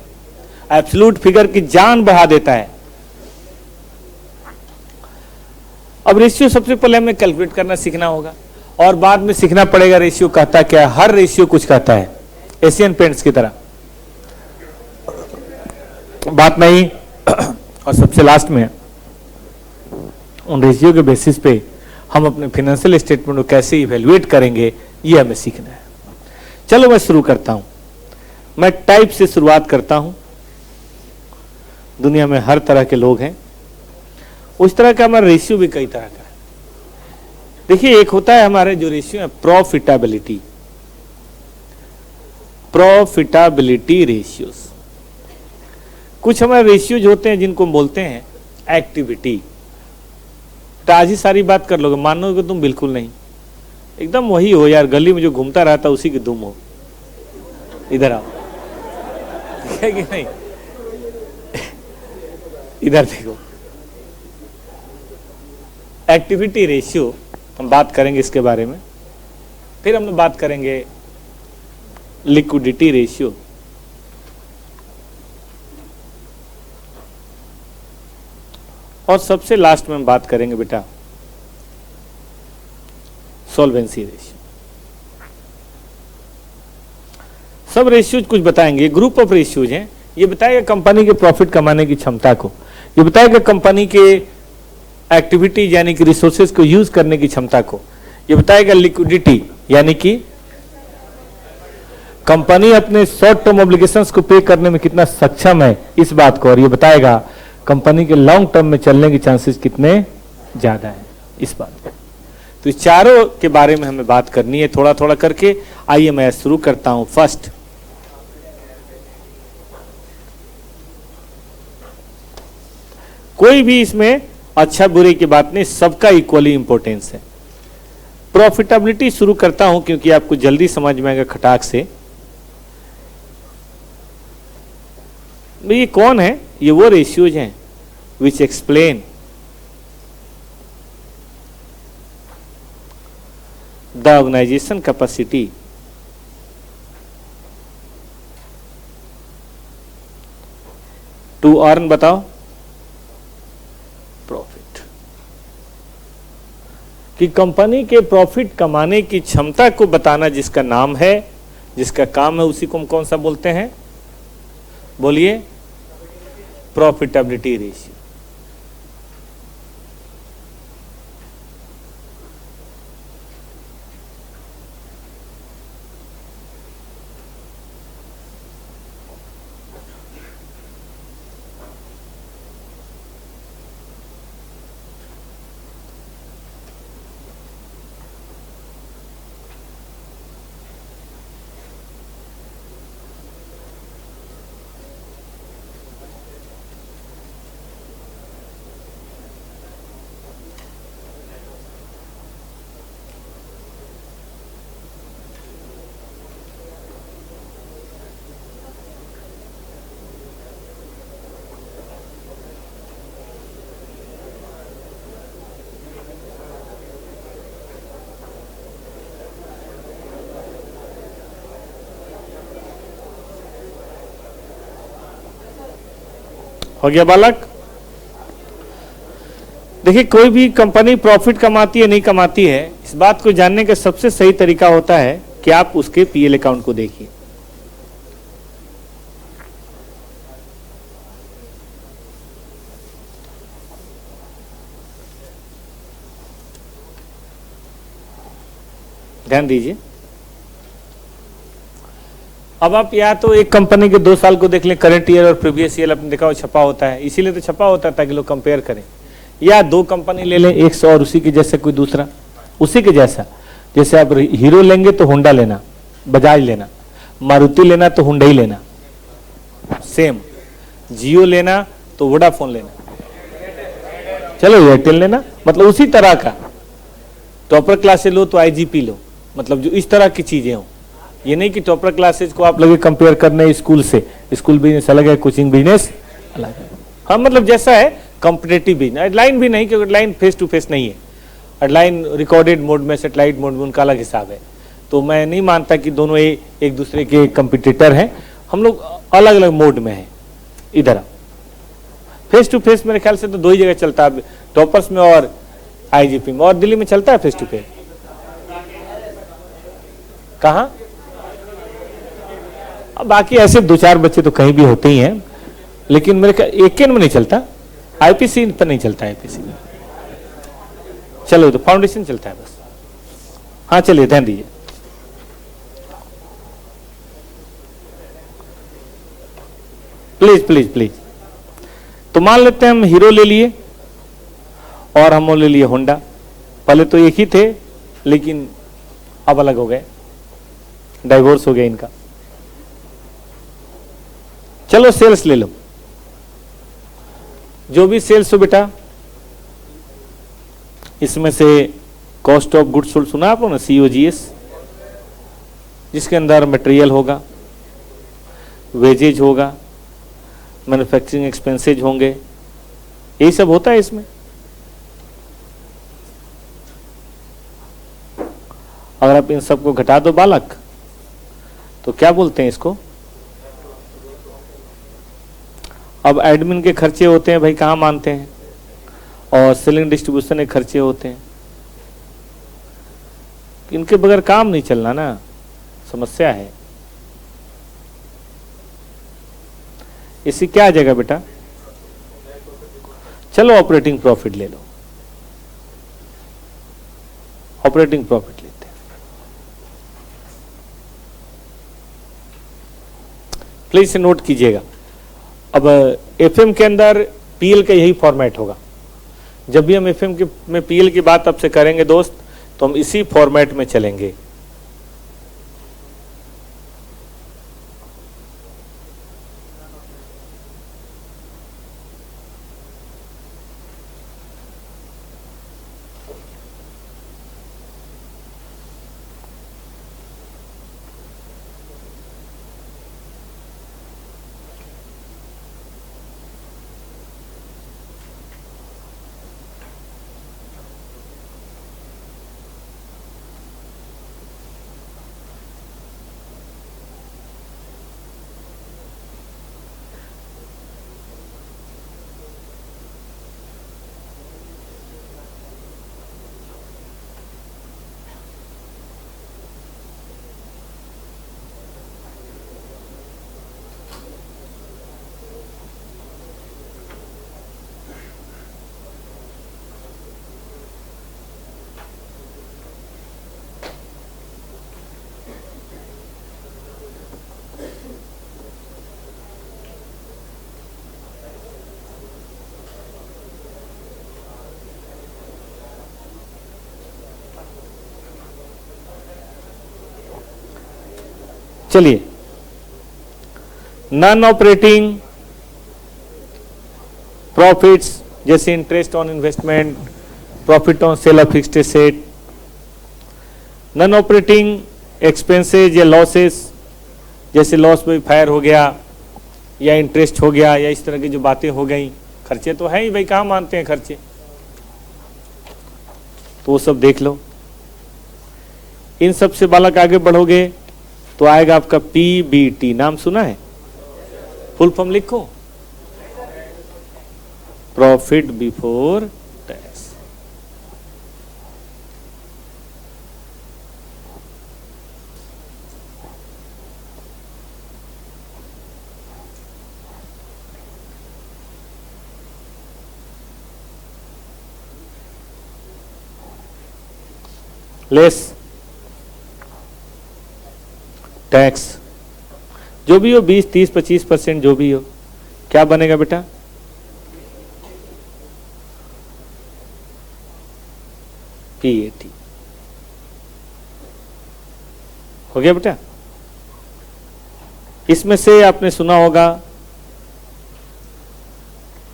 एब्सोल्यूट फिगर की जान बढ़ा देता है। अब रेशियो सबसे पहले हमें कैलकुलेट करना सीखना होगा और बाद में सीखना पड़ेगा रेशियो कहता क्या है। हर रेशियो कुछ कहता है, एशियन पेंट्स की तरह बात नहीं। और सबसे लास्ट में उन रेशियो के बेसिस पे हम अपने फाइनेंशियल स्टेटमेंट को कैसे इवैल्यूएट करेंगे, ये हमें सीखना है। चलो मैं शुरू करता हूं। मैं टाइप से शुरुआत करता हूं। दुनिया में हर तरह के लोग हैं, उस तरह का हमारा रेशियो भी कई तरह का है। देखिए, एक होता है हमारे जो रेशियो है प्रॉफिटेबिलिटी, प्रॉफिटेबिलिटी रेशियोज। कुछ हमारे रेशियोज होते हैं जिनको बोलते हैं एक्टिविटी। तो आज ही सारी बात कर लोगे, मानोगे तुम बिल्कुल नहीं, एकदम वही हो यार, गली में जो घूमता रहता उसी की दुम हो। इधर आओ, है कि नहीं? इधर देखो, एक्टिविटी रेशियो हम बात करेंगे इसके बारे में। फिर हम बात करेंगे लिक्विडिटी रेशियो, और सबसे लास्ट में हम बात करेंगे बेटा सॉल्वेंसी रेशियो। सब रेशियोज कुछ बताएंगे, ग्रुप ऑफ रेशियोज हैं। ये बताएगा कंपनी के प्रॉफिट कमाने की क्षमता को, ये बताएगा कंपनी के एक्टिविटी यानी कि रिसोर्सेज को यूज करने की क्षमता को, ये बताएगा लिक्विडिटी यानी कि कंपनी अपने शॉर्ट टर्म ऑब्लिगेशंस को पे करने में कितना सक्षम है इस बात को, और ये बताएगा कंपनी के लॉन्ग टर्म में चलने के चांसेस कितने ज्यादा हैं इस बात को। तो इस चारों के बारे में हमें बात करनी है थोड़ा थोड़ा करके। आइए मैं शुरू करता हूं। फर्स्ट, कोई भी इसमें अच्छा बुरे की बात नहीं, सबका इक्वली इंपॉर्टेंस है। प्रॉफिटेबिलिटी शुरू करता हूं क्योंकि आपको जल्दी समझ में आएगा खटाक से। ये कौन है? ये वो रेशियोज हैं which explain the organisation capacity to earn, बताओ, प्रॉफिट। कि कंपनी के प्रॉफिट कमाने की क्षमता को बताना जिसका नाम है, जिसका काम है, उसी को हम कौन सा बोलते हैं? बोलिए, प्रॉफिटेबिलिटी रेशियो। हो गया बालक? देखिए, कोई भी कंपनी प्रॉफिट कमाती है नहीं कमाती है, इस बात को जानने का सबसे सही तरीका होता है कि आप उसके पीएल अकाउंट को देखिए। ध्यान दीजिए, अब आप या तो एक कंपनी के 2 साल को देख लें, करंट ईयर और प्रीवियस ईयर आपने देखा हो छपा होता है, इसीलिए तो छपा होता है ताकि लोग कंपेयर करें। या 2 कंपनी ले लें, एक और उसी के जैसे कोई दूसरा, उसी के जैसा। जैसे आप हीरो लेंगे तो होंडा लेना, बजाज लेना, मारुति लेना तो हुंडई लेना, सेम। जियो लेना तो वोडाफोन लेना, चलो एयरटेल लेना, मतलब उसी तरह का। टॉपर क्लास से लो तो आईजीपी लो, मतलब जो इस तरह की चीजें हो। ये नहीं कि टॉपर क्लासेज को आप लगे कंपेयर करने स्कूल से, स्कूल बिजनेस अलग है, कोचिंग बिजनेस अलग है। हाँ, मतलब जैसा है कॉम्पिटेटिव बिजनेस। हेडलाइन भी नहीं, क्योंकि हेडलाइन फेस टू फेस नहीं है, हेडलाइन रिकॉर्डेड मोड में, सेटेलाइट मोड में उनका अलग हिसाब है। तो मैं नहीं मानता कि दोनों एक दूसरे के कंपिटिटर हैं, हम लोग अलग अलग मोड में हैं। इधर फेस टू फेस मेरे ख्याल से तो 2 ही जगह चलता है, टॉपर्स में और आईजीपी में, और दिल्ली में चलता है फेस टू फेस। कहाँ? अब बाकी ऐसे 2-4 बच्चे तो कहीं भी होते ही हैं, लेकिन मेरे ख्याल एक में नहीं चलता, आईपीसी पर नहीं चलता। आईपीसी चलो, तो फाउंडेशन चलता है बस। हाँ चलिए, ध्यान दीजिए। Please please please. तो मान लेते हैं हम हीरो ले लिए और हम ले लिए होंडा। पहले तो एक ही थे, लेकिन अब अलग हो गए, डाइवोर्स हो गया इनका। चलो सेल्स ले लो, जो भी सेल्स हो बेटा, इसमें से कॉस्ट ऑफ गुड्स सोल्ड सुना आपको ना, COGS, जिसके अंदर मटेरियल होगा, वेजेज होगा, मैन्युफैक्चरिंग एक्सपेंसेज होंगे, यही सब होता है इसमें। अगर आप इन सबको घटा दो बालक, तो क्या बोलते हैं इसको? अब एडमिन के खर्चे होते हैं भाई, कहाँ मानते हैं, और सेलिंग डिस्ट्रीब्यूशन के खर्चे होते हैं। इनके बगैर काम नहीं चलना ना, समस्या है। इसी क्या आ जाएगा बेटा? चलो ऑपरेटिंग प्रॉफिट ले लो, ऑपरेटिंग प्रॉफिट लेते हैं। प्लीज से नोट कीजिएगा। अब एफएम के अंदर पीएल का यही फॉर्मेट होगा। जब भी हम एफएम में पीएल की बात आपसे करेंगे दोस्त, तो हम इसी फॉर्मेट में चलेंगे। चलिए, नॉन ऑपरेटिंग प्रॉफिट्स जैसे interest on investment, profit on sale of fixed asset, non operating expenses या लॉसेस जैसे लॉस में फायर हो गया या इंटरेस्ट हो गया या इस तरह की जो बातें हो गई। खर्चे तो है ही भाई, कहाँ मानते हैं खर्चे, तो वो सब देख लो। इन सब से बालक आगे बढ़ोगे तो आएगा आपका PBT। नाम सुना है? फुल फॉर्म लिखो, profit before tax. Less tax, जो भी हो 20, 30, 25% जो भी हो, क्या बनेगा बेटा? PAT। हो गया बेटा? इसमें से आपने सुना होगा,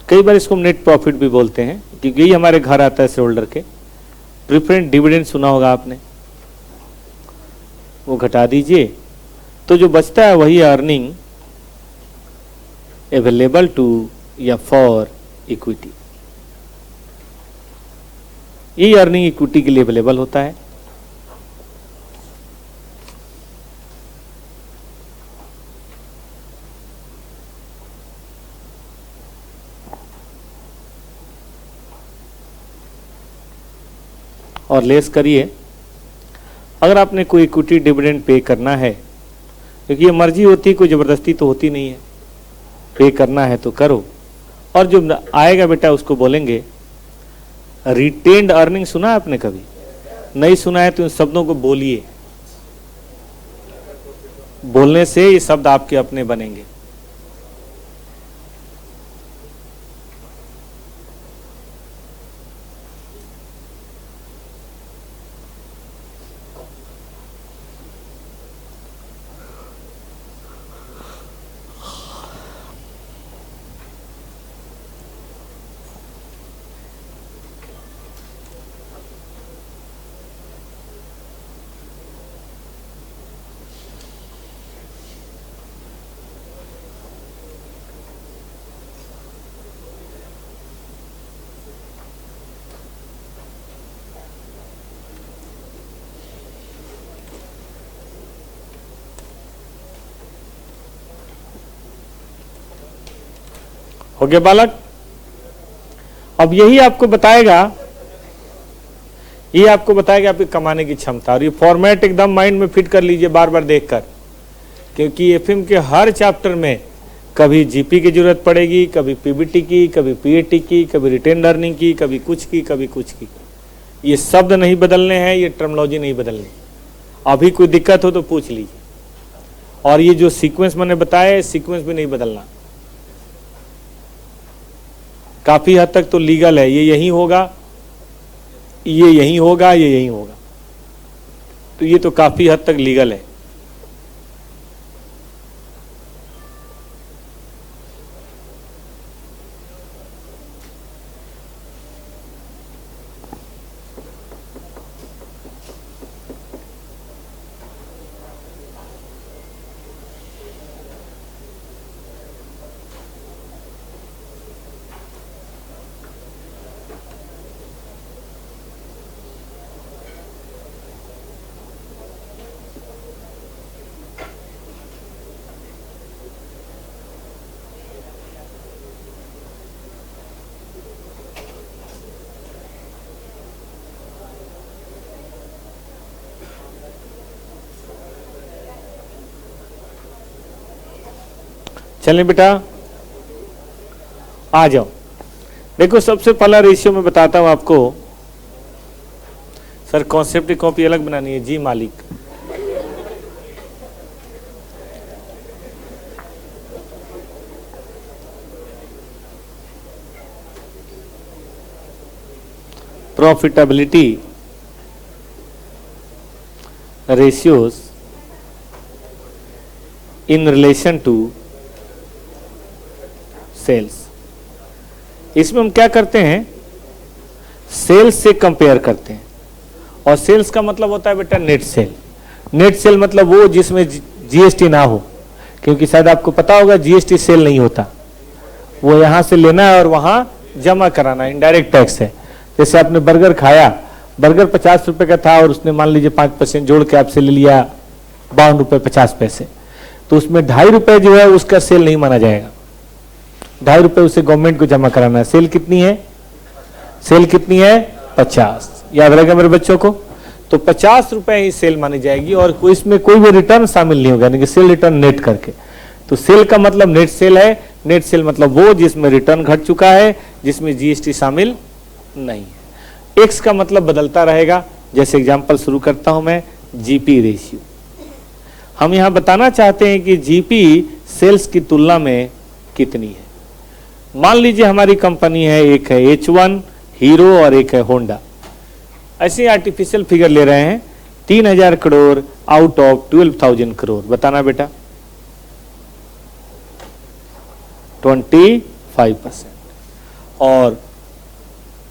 कई बार इसको नेट प्रॉफिट भी बोलते हैं क्योंकि यही हमारे घर आता है शेयर होल्डर के। प्रेफरेंस डिविडेंड सुना होगा आपने, वो घटा दीजिए तो जो बचता है वही अर्निंग अवेलेबल टू या फॉर इक्विटी। ये अर्निंग इक्विटी के लिए अवेलेबल होता है। और लेस करिए, अगर आपने कोई इक्विटी डिविडेंड पे करना है, क्योंकि ये मर्जी होती है, कोई ज़बरदस्ती तो होती नहीं है, पे करना है तो करो। और जो आएगा बेटा उसको बोलेंगे रिटेन्ड अर्निंग। सुना आपने कभी? नहीं सुना है तो इन शब्दों को बोलिए, बोलने से ये शब्द आपके अपने बनेंगे। हो गया बालक? अब यही आपको बताएगा, ये आपको बताएगा आपकी कमाने की क्षमता। और ये फॉर्मेट एकदम माइंड में फिट कर लीजिए बार बार देखकर, क्योंकि एफएम के हर चैप्टर में कभी जीपी की जरूरत पड़ेगी, कभी पीबीटी की, कभी पीएटी की, कभी रिटेन अर्निंग की, कभी कुछ की, कभी कुछ की। ये शब्द नहीं बदलने हैं, ये टर्मिनोलॉजी नहीं बदलनी। अभी कोई दिक्कत हो तो पूछ लीजिए। और ये जो सीक्वेंस मैंने बताया, सीक्वेंस भी नहीं बदलना। काफी हद तक तो लीगल है, ये यही होगा, ये यही होगा, ये यही होगा, तो ये तो काफी हद तक लीगल है। चलें बेटा, आ जाओ। देखो सबसे पहला रेशियो में बताता हूं आपको। सर कॉन्सेप्ट की कॉपी अलग बनानी है जी मालिक। Profitability ratios in relation to sales. इसमें हम क्या करते हैं, सेल्स से कंपेयर करते हैं। और सेल्स का मतलब होता है बेटा नेट सेल। नेट सेल मतलब वो जिसमें जीएसटी ना हो, क्योंकि शायद आपको पता होगा जीएसटी सेल नहीं होता, वो यहां से लेना है और वहां जमा कराना, इनडायरेक्ट टैक्स है। जैसे आपने बर्गर खाया, बर्गर 50 रुपए का था और उसने मान लीजिए 5% जोड़ के आपसे ले लिया 52 रुपए 50 पैसे, तो उसमें 2.5 रुपए जो है उसका सेल नहीं माना जाएगा। 2.5 रुपए उसे गवर्नमेंट को जमा कराना है। सेल कितनी है? सेल कितनी है? 50। याद रहेगा मेरे बच्चों को? तो 50 रुपए ही सेल मानी जाएगी और कोई इसमें कोई भी रिटर्न शामिल नहीं होगा, यानी कि सेल रिटर्न नेट करके। तो सेल का मतलब नेट सेल है। नेट सेल मतलब वो जिसमें रिटर्न घट चुका है, जिसमें जीएसटी शामिल नहीं है। एक्स का मतलब बदलता रहेगा, जैसे एग्जाम्पल शुरू करता हूं मैं, जीपी रेशियो। हम यहां बताना चाहते हैं कि जीपी सेल्स की तुलना में कितनी है। मान लीजिए हमारी कंपनी है, एक है H1 हीरो और एक है होंडा। ऐसे आर्टिफिशियल फिगर ले रहे हैं, 3000 करोड़ आउट ऑफ 12,000 करोड़। बताना बेटा, 25%। और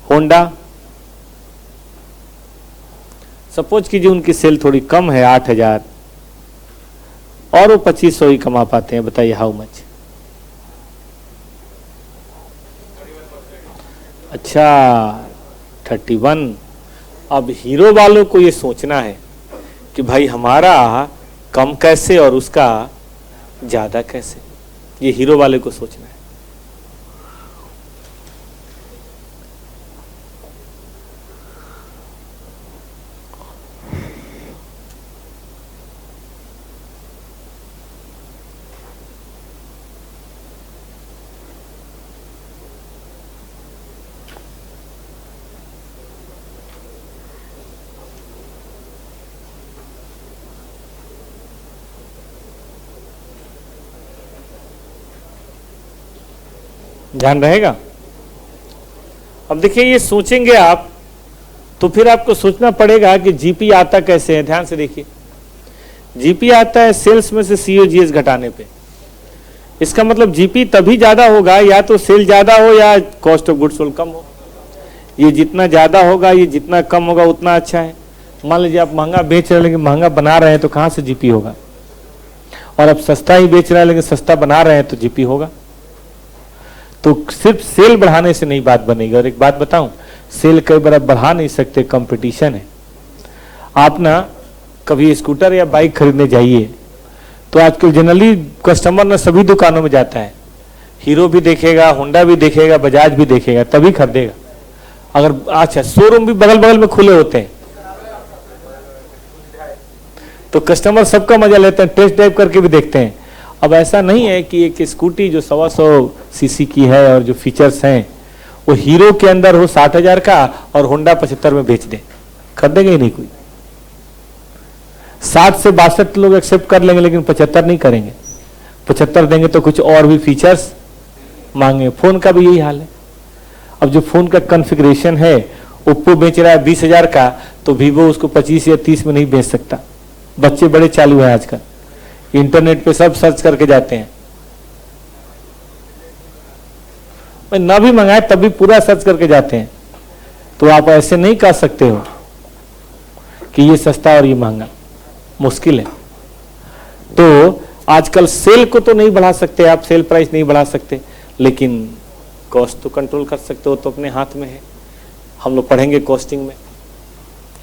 होंडा, सपोज कीजिए उनकी सेल थोड़ी कम है, 8000, और वो 2500 ही कमा पाते हैं। बताइए हाउ मच? अच्छा, 31। अब हीरो वालों को ये सोचना है कि भाई हमारा कम कैसे और उसका ज्यादा कैसे, ये हीरो वाले को सोचना है। ध्यान रहेगा? अब देखिए, ये सोचेंगे आप तो फिर आपको सोचना पड़ेगा कि जीपी आता कैसे है। ध्यान से देखिए, जीपी आता है सेल्स में से सीओजीएस घटाने पे। इसका मतलब जीपी तभी ज्यादा होगा या तो सेल ज्यादा हो या कॉस्ट ऑफ गुड्स सोल्ड कम हो। ये जितना ज्यादा होगा, ये जितना कम होगा उतना अच्छा है। मान लीजिए आप महंगा बेच रहे हैं लेकिन महंगा बना रहे हैं तो कहां से जीपी होगा, और आप सस्ता ही बेच रहे हैं लेकिन सस्ता बना रहे हैं तो जीपी होगा। तो सिर्फ सेल बढ़ाने से नहीं बात बनेगी। और एक बात बताऊं, सेल कई बार आप बढ़ा नहीं सकते, कंपटीशन है। आप ना कभी स्कूटर या बाइक खरीदने जाइए तो आजकल जनरली कस्टमर ना सभी दुकानों में जाता है, हीरो भी देखेगा, होंडा भी देखेगा, बजाज भी देखेगा, तभी खरीदेगा। अगर अच्छा शोरूम भी बगल बगल में खुले होते हैं तो कस्टमर सबका मजा लेते हैं, टेस्ट ड्राइव करके भी देखते हैं। अब ऐसा नहीं है कि एक स्कूटी जो 125 सीसी की है और जो फीचर्स हैं वो हीरो के अंदर हो 60,000 का और होंडा 75 में बेच दे, खरीदेंगे ही नहीं कोई। 60 से 62 लोग एक्सेप्ट कर लेंगे लेकिन 75 नहीं करेंगे। 75 देंगे तो कुछ और भी फीचर्स मांगे। फोन का भी यही हाल है। अब जो फोन का कॉन्फ़िगरेशन है, ओप्पो बेच रहा है 20,000 का तो वीवो उसको 25 या 30 में नहीं बेच सकता। बच्चे बड़े चालू हैं आजकल, इंटरनेट पे सब सर्च करके जाते हैं। ना भी मंगाए तब भी पूरा सर्च करके जाते हैं। तो आप ऐसे नहीं कह सकते हो कि ये सस्ता और ये महंगा, मुश्किल है। तो आजकल सेल को तो नहीं बढ़ा सकते आप, सेल प्राइस नहीं बढ़ा सकते, लेकिन कॉस्ट तो कंट्रोल कर सकते हो, तो अपने हाथ में है। हम लोग पढ़ेंगे कॉस्टिंग में,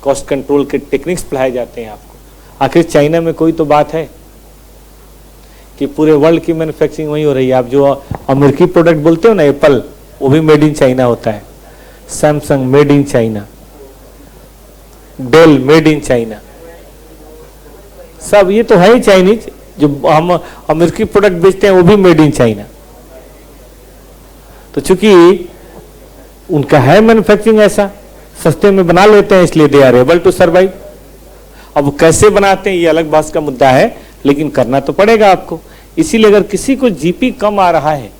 कॉस्ट कंट्रोल के टेक्निक्स पढ़ाए जाते हैं आपको। आखिर चाइना में कोई तो बात है कि पूरे वर्ल्ड की मैन्युफैक्चरिंग वही हो रही है। आप जो अमेरिकी प्रोडक्ट बोलते हो ना, एप्पल, वो भी मेड इन चाइना होता है। Samsung made in China, Dell made in China, सब ये तो है ही चाइनीज। जो हम अमेरिकी प्रोडक्ट बेचते हैं वो भी मेड इन चाइना। तो चूंकि उनका है मैन्युफैक्चरिंग ऐसा, सस्ते में बना लेते हैं, इसलिए they are able to survive. अब कैसे बनाते हैं ये अलग बात का मुद्दा है, लेकिन करना तो पड़ेगा आपको। इसीलिए अगर किसी को जीपी कम आ रहा है,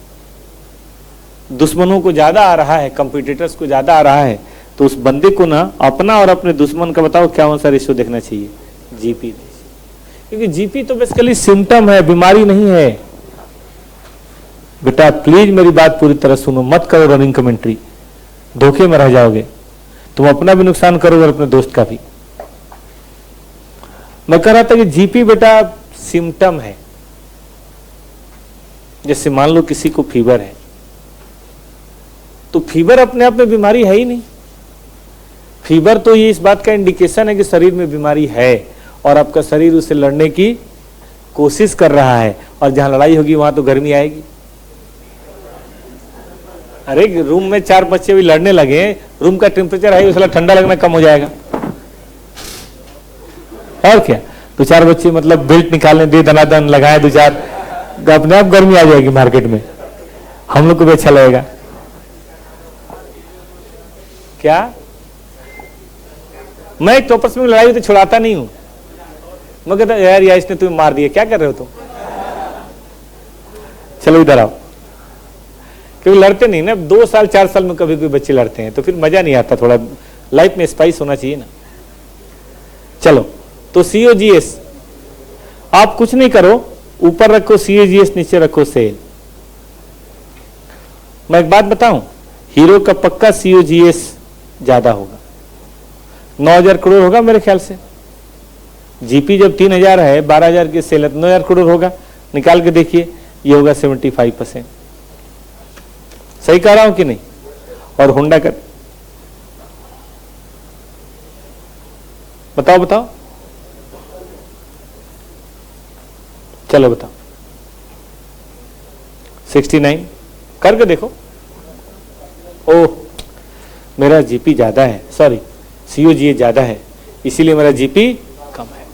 दुश्मनों को ज्यादा आ रहा है, कंपटीटर्स को ज्यादा आ रहा है, तो उस बंदे को ना अपना और अपने दुश्मन का बताओ क्या कौन सा रेशियो देखना चाहिए, जीपी। क्योंकि जीपी तो बेसिकली सिम्टम है, बीमारी नहीं है। बेटा प्लीज मेरी बात पूरी तरह सुनो, मत करो रनिंग कमेंट्री, धोखे में रह जाओगे। तुम अपना भी नुकसान करोगे और अपने दोस्त का भी। मैं कह रहा था कि जीपी बेटा सिम्टम है। जैसे मान लो किसी को फीवर है, तो फीवर अपने आप में बीमारी है ही नहीं। फीवर तो ये इस बात का इंडिकेशन है कि शरीर में बीमारी है और आपका शरीर उससे लड़ने की कोशिश कर रहा है, और जहां लड़ाई होगी वहां तो गर्मी आएगी। अरे रूम में 4 बच्चे भी लड़ने लगे, रूम का टेम्परेचर है उसला ठंडा लगना कम हो जाएगा, और क्या। तो 4 बच्चे मतलब बेल्ट निकालने दे, दनादन लगाए 2-4, अपने आप गर्मी आ जाएगी मार्केट में, हम लोग को भी अच्छा लगेगा। क्या मैं एक टॉपर्स में लड़ाई हुई तो छुड़ाता नहीं हूं, मैं कहता यार इसने तुम्हें मार दिया, क्या कर रहे हो तुम, चलो इधर आओ। क्योंकि लड़ते नहीं ना, 2 साल 4 साल में कभी कोई बच्चे लड़ते हैं तो फिर मजा नहीं आता, थोड़ा लाइफ में स्पाइस होना चाहिए ना। चलो तो COGS, आप कुछ नहीं करो, ऊपर रखो COGS, नीचे रखो सेल। मैं एक बात बताऊं, हीरो का पक्का COGS ज्यादा होगा, 9,000 करोड़ होगा मेरे ख्याल से। जीपी जब 3,000 है, 12,000 की सेल है तो 9,000 करोड़ होगा, निकाल के देखिए, ये होगा 75%। सही कह रहा हूं कि नहीं? और होंडा का बताओ बताओ, चलो बताओ। 69 करके देखो। ओह मेरा जीपी ज्यादा है, सॉरी COGS ज्यादा है, इसीलिए मेरा जीपी कम है।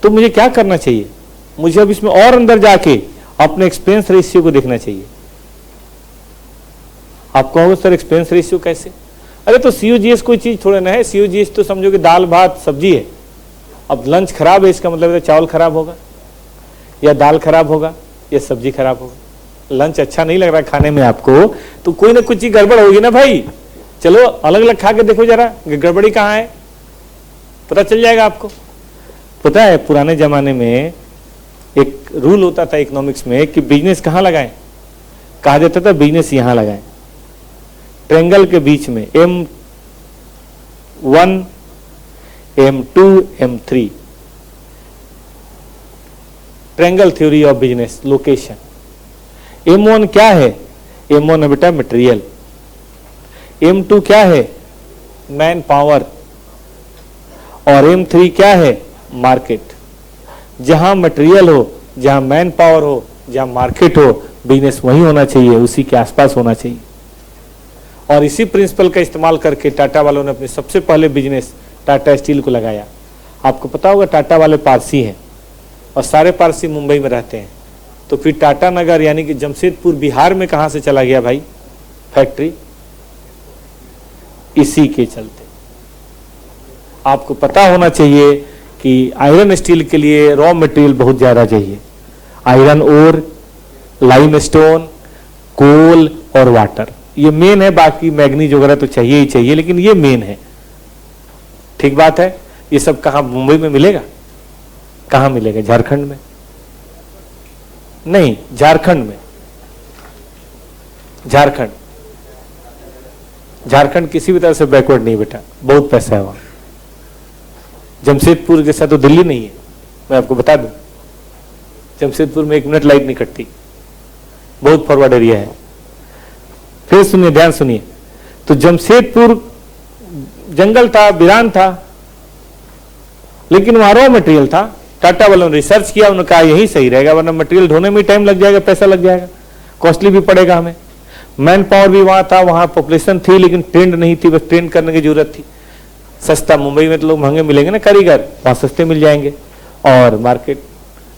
तो मुझे क्या करना चाहिए? मुझे अब इसमें और अंदर जाके अपने एक्सपेंस रेशियो को देखना चाहिए। आप कहोगे सर एक्सपेंस रेशियो कैसे? अरे तो COGS कोई चीज थोड़ा ना है, COGS तो समझो कि दाल भात सब्जी है। अब लंच खराब है, इसका मतलब है चावल खराब होगा या दाल खराब होगा या सब्जी खराब होगा। लंच अच्छा नहीं लग रहा खाने में आपको, तो कोई ना कुछ चीज गड़बड़ होगी ना भाई। चलो अलग अलग खा के देखो जरा, गड़बड़ी कहाँ है, पता चल जाएगा आपको। पता है पुराने जमाने में एक रूल होता था इकोनॉमिक्स में कि बिजनेस कहाँ लगाएं, कहा जाता था बिजनेस यहां लगाएं, ट्रायंगल के बीच में, M1 M2 M3, triangle theory of business location. M1 क्या है? M1 है बेटा मटेरियल। M2 क्या है? Man power. और M3 क्या है? मार्केट। जहां मटेरियल हो, जहां मैन पावर हो, जहां मार्केट हो, बिजनेस वही होना चाहिए, उसी के आसपास होना चाहिए। और इसी प्रिंसिपल का इस्तेमाल करके टाटा वालों ने अपने सबसे पहले बिजनेस टाटा स्टील को लगाया। आपको पता होगा टाटा वाले पारसी हैं और सारे पारसी मुंबई में रहते हैं। तो फिर टाटा नगर यानी कि जमशेदपुर बिहार में कहां से चला गया भाई फैक्ट्री? इसी के चलते। आपको पता होना चाहिए कि आयरन स्टील के लिए रॉ मटेरियल बहुत ज्यादा चाहिए। आयरन ओर, लाइमस्टोन, कोल और वाटर, ये मेन है। बाकी मैग्नीज वगैरह तो चाहिए ही चाहिए, लेकिन ये मेन है। ठीक बात है। ये सब कहां मुंबई में मिलेगा? कहां मिलेगा? झारखंड में नहीं, झारखंड में। झारखंड किसी भी तरह से बैकवर्ड नहीं बेटा, बहुत पैसा है वहां। जमशेदपुर जैसा तो दिल्ली नहीं है, मैं आपको बता दूं। जमशेदपुर में 1 मिनट लाइट नहीं कटती, बहुत फॉरवर्ड एरिया है। फिर सुनिए, ध्यान सुनिए। तो जमशेदपुर जंगल था, वीरान था, लेकिन वहां रॉ मटेरियल था। टाटा वालों ने रिसर्च किया, उन्होंने कहा यही सही रहेगा, वरना मटेरियल ढोने में टाइम लग जाएगा, पैसा लग जाएगा, कॉस्टली भी पड़ेगा हमें। मैन पावर भी वहां था, वहां पॉपुलेशन थी लेकिन ट्रेंड नहीं थी, बस ट्रेंड करने की जरूरत थी। सस्ता, मुंबई में तो लोग महंगे मिलेंगे ना कारीगर, वहां सस्ते मिल जाएंगे। और मार्केट,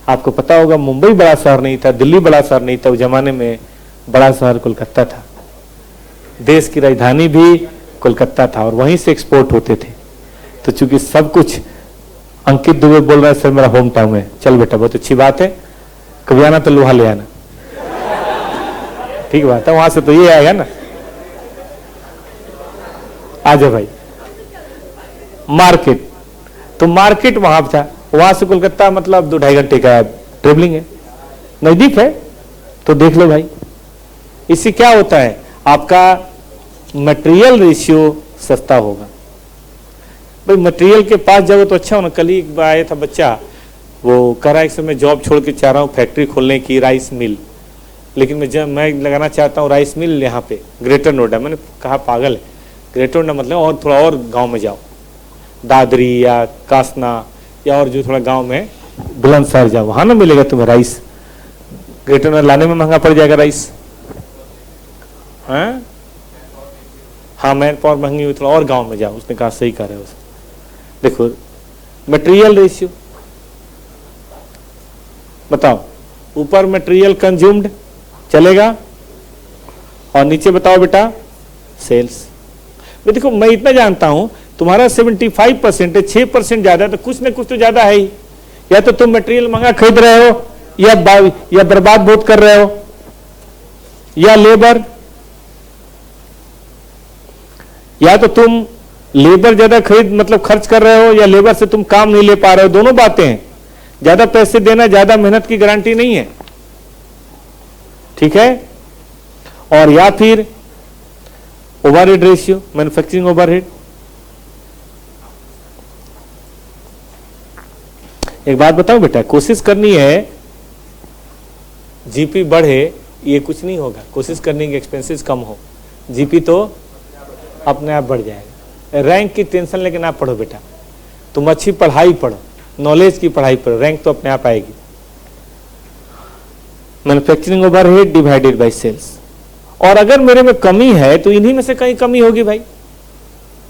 आपको पता होगा मुंबई बड़ा शहर नहीं था, दिल्ली बड़ा शहर नहीं था, उस जमाने में बड़ा शहर कोलकाता था। देश की राजधानी भी कोलकाता था और वहीं से एक्सपोर्ट होते थे। तो चूंकि सब कुछ, अंकित दुबे बोल रहा है सर मेरा होम टाउन है। चल बेटा बहुत अच्छी बात है, कभी आना तो लोहा ले आना। ठीक बात है, वहां से तो ये आएगा ना। आजा भाई। मार्केट, तो मार्केट वहां था, वहां से कोलकाता मतलब 2-2.5 घंटे का ट्रेवलिंग है, नजदीक है। तो देख लो भाई, इससे क्या होता है, आपका मटेरियल रेशियो सस्ता होगा। भाई मटेरियल के पास जाओ तो अच्छा होना। कल ही एक बार आया था बच्चा, वो कह रहा है कि मैं जॉब छोड़ के चाह रहा हूँ फैक्ट्री खोलने की, राइस मिल, लेकिन मैं लगाना चाहता हूँ राइस मिल यहाँ पे ग्रेटर नोएडा। मैंने कहा पागल है, ग्रेटर नोएडा मतलब और थोड़ा और गांव में जाओ, दादरी या कासना या और जो थोड़ा गांव में बुलंदशहर जाओ, वहां ना मिलेगा तुम्हें राइस। ग्रेटर नोएडा लाने में महंगा पड़ जाएगा राइस। हाँ मैन पावर महंगी हुई, थोड़ा और गांव में जाओ। उसने कहा सही कह रहे हो। देखो मटेरियल रेशियो बताओ, ऊपर मटेरियल कंज्यूम्ड चलेगा और नीचे बताओ बेटा सेल्स। देखो मैं इतना जानता हूं, तुम्हारा 75% है, 6% ज्यादा है, तो कुछ ना कुछ तो ज्यादा है ही। या तो तुम मटेरियल महंगा खरीद रहे हो, या बर्बाद बहुत कर रहे हो, या लेबर, या तो तुम लेबर ज्यादा मतलब खर्च कर रहे हो, या लेबर से तुम काम नहीं ले पा रहे हो। दोनों बातें हैं। ज्यादा पैसे देना ज्यादा मेहनत की गारंटी नहीं है, ठीक है। और या फिर ओवरहेड रेशियो, मैन्युफैक्चरिंग ओवरहेड। एक बात बताओ बेटा, कोशिश करनी है जीपी बढ़े, ये कुछ नहीं होगा। कोशिश करने की एक्सपेंसेस कम हो, जीपी तो अपने आप बढ़ जाएगा। रैंक की टेंशन लेके ना पढ़ो बेटा, तुम अच्छी पढ़ाई पढ़ो, नॉलेज की पढ़ाई पढ़ो, रैंक तो अपने आप आएगी। Manufacturing overhead divided by sales. और अगर मेरे में कमी है तो इन्हीं में से कहीं कमी होगी भाई।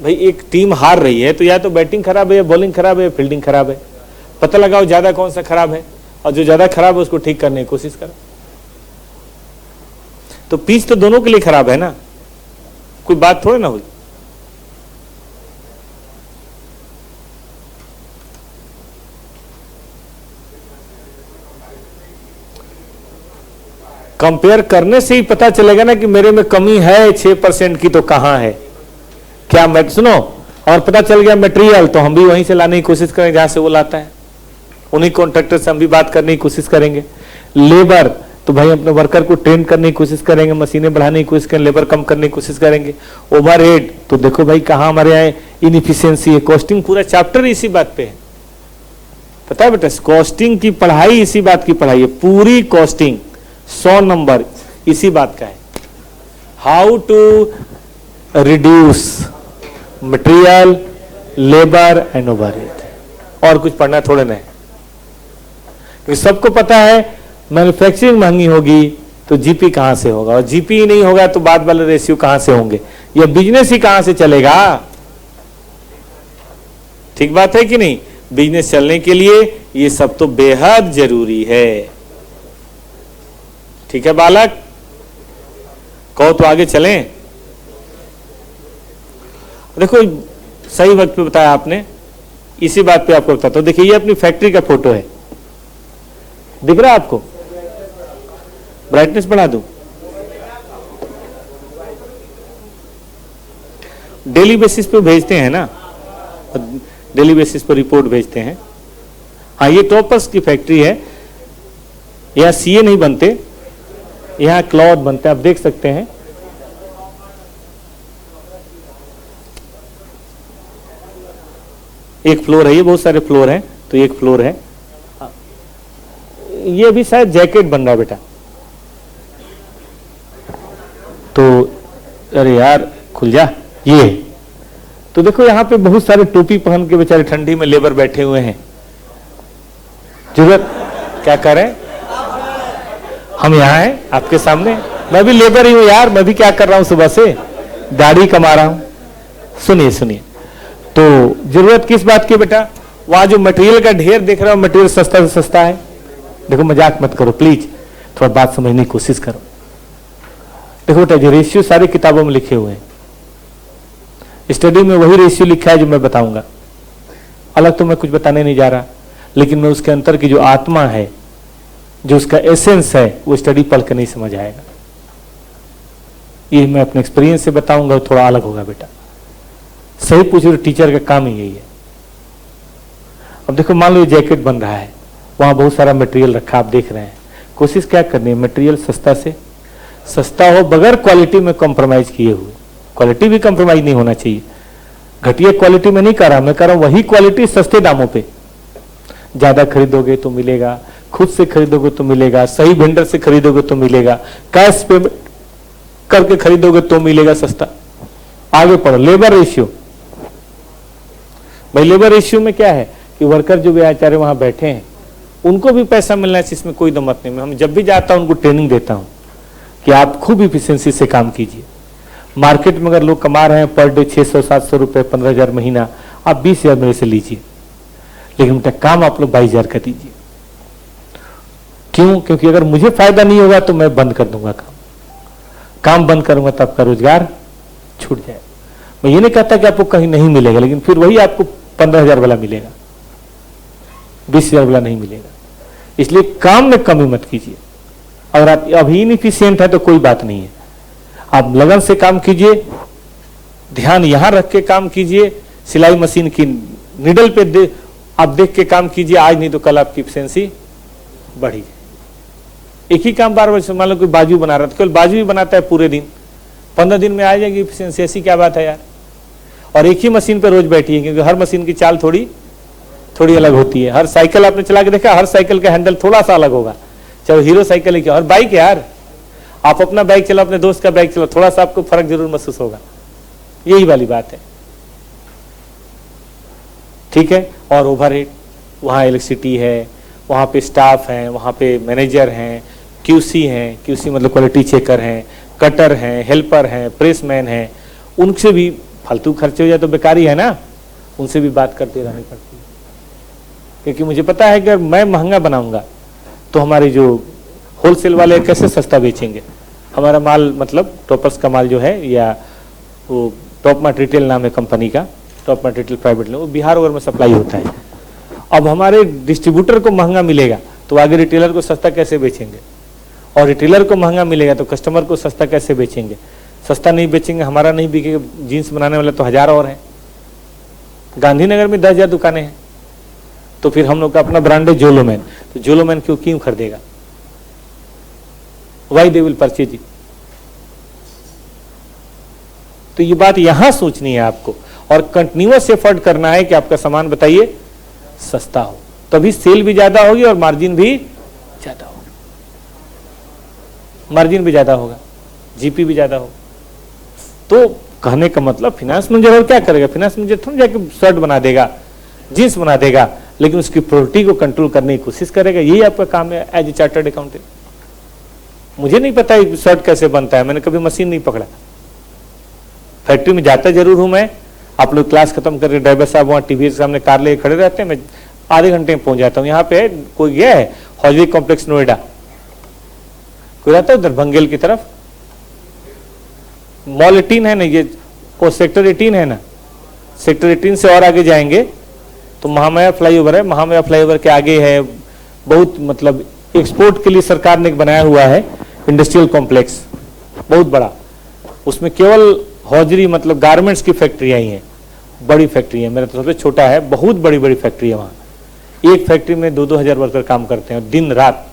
एक टीम हार रही है तो या तो बैटिंग खराब है, या बॉलिंग खराब है, या फील्डिंग खराब है। पता लगाओ ज्यादा कौन सा खराब है, और जो ज्यादा खराब है उसको ठीक करने की कोशिश करो। तो पिच तो दोनों के लिए खराब है ना, कोई बात थोड़ी ना हुई। कंपेयर करने से ही पता चलेगा ना कि मेरे में कमी है 6% की, तो कहां है क्या। मैं सुनो, और पता चल गया मटेरियल, तो हम भी वहीं से लाने की कोशिश करेंगे जहां से वो लाता है। उन्हीं कॉन्ट्रैक्टर से हम भी बात करने की कोशिश करेंगे। लेबर तो भाई अपने वर्कर को ट्रेन करने की कोशिश करेंगे, मशीनें बढ़ाने की कोशिश करेंगे, लेबर कम करने की कोशिश करेंगे। ओवरहेड तो देखो भाई कहां हमारे यहाँ इनएफिशिएंसी है। कॉस्टिंग पूरा चैप्टर इसी बात पे है, पता है बेटा। कॉस्टिंग की पढ़ाई इसी बात की पढ़ाई है, पूरी कॉस्टिंग 100 नंबर इसी बात का है। How to reduce material, labour and overhead. और कुछ पढ़ना थोड़े नहीं, क्योंकि सबको पता है मैन्युफैक्चरिंग महंगी होगी तो जीपी कहां से होगा, और जीपी ही नहीं होगा तो बाद वाले रेशियो कहां से होंगे, या बिजनेस ही कहां से चलेगा। ठीक बात है कि नहीं। बिजनेस चलने के लिए ये सब तो बेहद जरूरी है। ठीक है बालक, कहो तो आगे चलें। देखो सही वक्त पे बताया आपने, इसी बात पे आपको बताता हूं। देखिए ये अपनी फैक्ट्री का फोटो है, दिख रहा है आपको। ब्राइटनेस बढ़ा दूं। डेली बेसिस पे भेजते हैं ना, डेली बेसिस पर रिपोर्ट भेजते हैं। हाँ ये टॉपर्स की फैक्ट्री है, यहाँ सीए नहीं बनते, यहाँ क्लॉथ बनते हैं। आप देख सकते हैं एक फ्लोर है, ये बहुत सारे फ्लोर हैं, तो एक फ्लोर है। ये अभी शायद जैकेट बन रहा है बेटा। तो अरे यार खुल जा। ये तो देखो यहाँ पे बहुत सारे टोपी पहन के बेचारे ठंडी में लेबर बैठे हुए हैं। जरूरत क्या कर रहे हैं, हम यहाँ हैं आपके सामने। मैं भी लेबर ही हूँ यार, मैं भी क्या कर रहा हूँ, सुबह से दाढ़ी कमा रहा हूँ। सुनिए सुनिए, तो जरूरत किस बात की बेटा, वहां जो मटेरियल का ढेर देख रहा हूं, मटेरियल सस्ता से सस्ता है। देखो मजाक मत करो प्लीज, थोड़ा बात समझने की कोशिश करो। देखो बेटा जो रेशियो सारी किताबों में लिखे हुए हैं, स्टडी में वही रेशियो लिखा है जो मैं बताऊंगा। अलग तो मैं कुछ बताने नहीं जा रहा, लेकिन मैं उसके अंतर की जो आत्मा है, जो उसका एसेंस है, वो स्टडी पढ़ के नहीं समझ आएगा। ये मैं अपने एक्सपीरियंस से बताऊंगा, थोड़ा अलग होगा बेटा। सही पूछो तो टीचर का काम ही यही है। अब देखो मान लो ये जैकेट बन रहा है, वहां बहुत सारा मटेरियल रखा, आप देख रहे हैं। कोशिश क्या करनी है, मटेरियल सस्ता से सस्ता हो, बगैर क्वालिटी में कॉम्प्रोमाइज किए हुए। क्वालिटी भी कॉम्प्रोमाइज नहीं होना चाहिए। घटिया क्वालिटी में नहीं कर रहा, मैं कर रहा हूं वही क्वालिटी सस्ते दामों पे। ज्यादा खरीदोगे तो मिलेगा, खुद से खरीदोगे तो मिलेगा, सही वेंडर से खरीदोगे तो मिलेगा, कैश पेमेंट करके खरीदोगे तो मिलेगा सस्ता। आगे पढ़ो, लेबर रेशियो। भाई लेबर रेशियो में क्या है कि वर्कर जो बेचारे वहां बैठे हैं उनको भी पैसा मिलना चाहिए, इसमें कोई दमत नहीं। मैं हम जब भी जाता हूं उनको ट्रेनिंग देता हूं कि आप खूब इफिशिएंसी से काम कीजिए। मार्केट में अगर लोग कमा रहे हैं पर डे 600-700 रुपए, 15,000 महीना, आप 20,000 मेरे से लीजिए, लेकिन बेटा काम आप लोग 22,000 का दीजिए। क्यों? क्योंकि अगर मुझे फायदा नहीं होगा तो मैं बंद कर दूंगा काम बंद करूंगा तो आपका रोजगार छूट जाए। मैं ये नहीं कहता कि आपको कहीं नहीं मिलेगा, लेकिन फिर वही आपको 15,000 वाला मिलेगा, 20,000 वाला नहीं मिलेगा। इसलिए काम में कमी मत कीजिए। अगर आप अभी इनएफिशिएंट है तो कोई बात नहीं है, आप लगन से काम कीजिए, ध्यान यहां रख के काम कीजिए, सिलाई मशीन की निडल पे आप देख के काम कीजिए, आज नहीं तो कल आपकी एफिशिएंसी बढ़ी। एक ही काम बार बार, मान लो कोई बाजू बना रहा है, केवल बाजू ही बनाता है पूरे दिन, 15 दिन में आ जाएगी एफिशिएंसी, ऐसी क्या बात है यार। और एक ही मशीन पे रोज बैठी है, क्योंकि हर मशीन की चाल थोड़ी थोड़ी अलग होती है। हर साइकिल आपने चला के देखा, हर साइकिल का हैंडल थोड़ा सा अलग होगा, चाहे हीरो साइकिल है क्या, और बाइक यार, आप अपना बाइक चलाओ, अपने दोस्त का बाइक चलाओ, थोड़ा सा आपको फर्क जरूर महसूस होगा। यही वाली बात है, ठीक है। और ओवरहेड, वहाँ इलेक्ट्रिसिटी है, वहाँ पे स्टाफ हैं, वहाँ पे मैनेजर हैं, क्यूसी हैं, क्यूसी मतलब क्वालिटी चेकर हैं, कटर हैं, हेल्पर हैं, प्रेसमैन हैं, उनसे भी फालतू खर्चे हो जाए तो बेकारी है ना, उनसे भी बात करते रहनी पड़ती है। क्योंकि मुझे पता है कि अगर मैं महंगा बनाऊंगा तो हमारे जो होलसेल वाले कैसे सस्ता बेचेंगे। हमारा माल मतलब टॉपर्स का माल जो है, या वो टॉप मार्ट रिटेल नाम है कंपनी का, top mart retail private limited, वो बिहार वगैरह में सप्लाई होता है। अब हमारे डिस्ट्रीब्यूटर को महंगा मिलेगा तो आगे रिटेलर को सस्ता कैसे बेचेंगे, और रिटेलर को महंगा मिलेगा तो कस्टमर को सस्ता कैसे बेचेंगे। सस्ता नहीं बेचेंगे, हमारा नहीं बिकेगा, जीन्स बनाने वाले तो 1000 और हैं, गांधीनगर में 10,000 दुकानें हैं। तो फिर हम लोग का अपना ब्रांड है जोलोमैन, तो जोलोमैन क्यों खरीदेगा, why they will purchase it. तो ये बात यहां सोचनी है आपको, और कंटिन्यूअस एफर्ट करना है कि आपका सामान बताइए सस्ता हो, तभी सेल भी ज्यादा होगी और मार्जिन भी ज्यादा होगा, मार्जिन भी ज्यादा होगा, जीपी भी ज्यादा होगा। तो कहने का मतलब फाइनेंस मैनेजर और क्या करेगा, फाइनेंस मैनेजर थोड़ा जाके शर्ट बना देगा, जींस बना देगा, लेकिन उसकी प्रोडक्टिविटी को कंट्रोल करने की कोशिश करेगा। यही आपका काम है एज ए चार्टर्ड अकाउंटेंट। मुझे नहीं पता शर्ट कैसे बनता है, मैंने कभी मशीन नहीं पकड़ा, फैक्ट्री में जाता जरूर हूं मैं। आप लोग क्लास खत्म करके ड्राइवर साहब वहाँ टीवी के सामने कार लेके खड़े रहते हैं, मैं आधे घंटे में पहुंच जाता हूँ। यहाँ पे कोई गया है हॉजवी कॉम्प्लेक्स नोएडा, कोई रहता है उधर भंगेल की तरफ, मॉल 18 है ना, ये वो सेक्टर 18 है ना, सेक्टर 18 से और आगे जाएंगे तो महामाया फ्लाईओवर है, महामाया फ्लाईओवर के आगे है बहुत, मतलब एक्सपोर्ट के लिए सरकार ने बनाया हुआ है इंडस्ट्रियल कॉम्प्लेक्स बहुत बड़ा। उसमें केवल हौजरी मतलब गारमेंट्स की फैक्ट्रियां ही हैं, बड़ी फैक्ट्री है, मेरा तो सबसे छोटा है, बहुत बड़ी बड़ी फैक्ट्री है वहाँ। एक फैक्ट्री में 2-2 हज़ार वर्कर काम करते हैं दिन रात।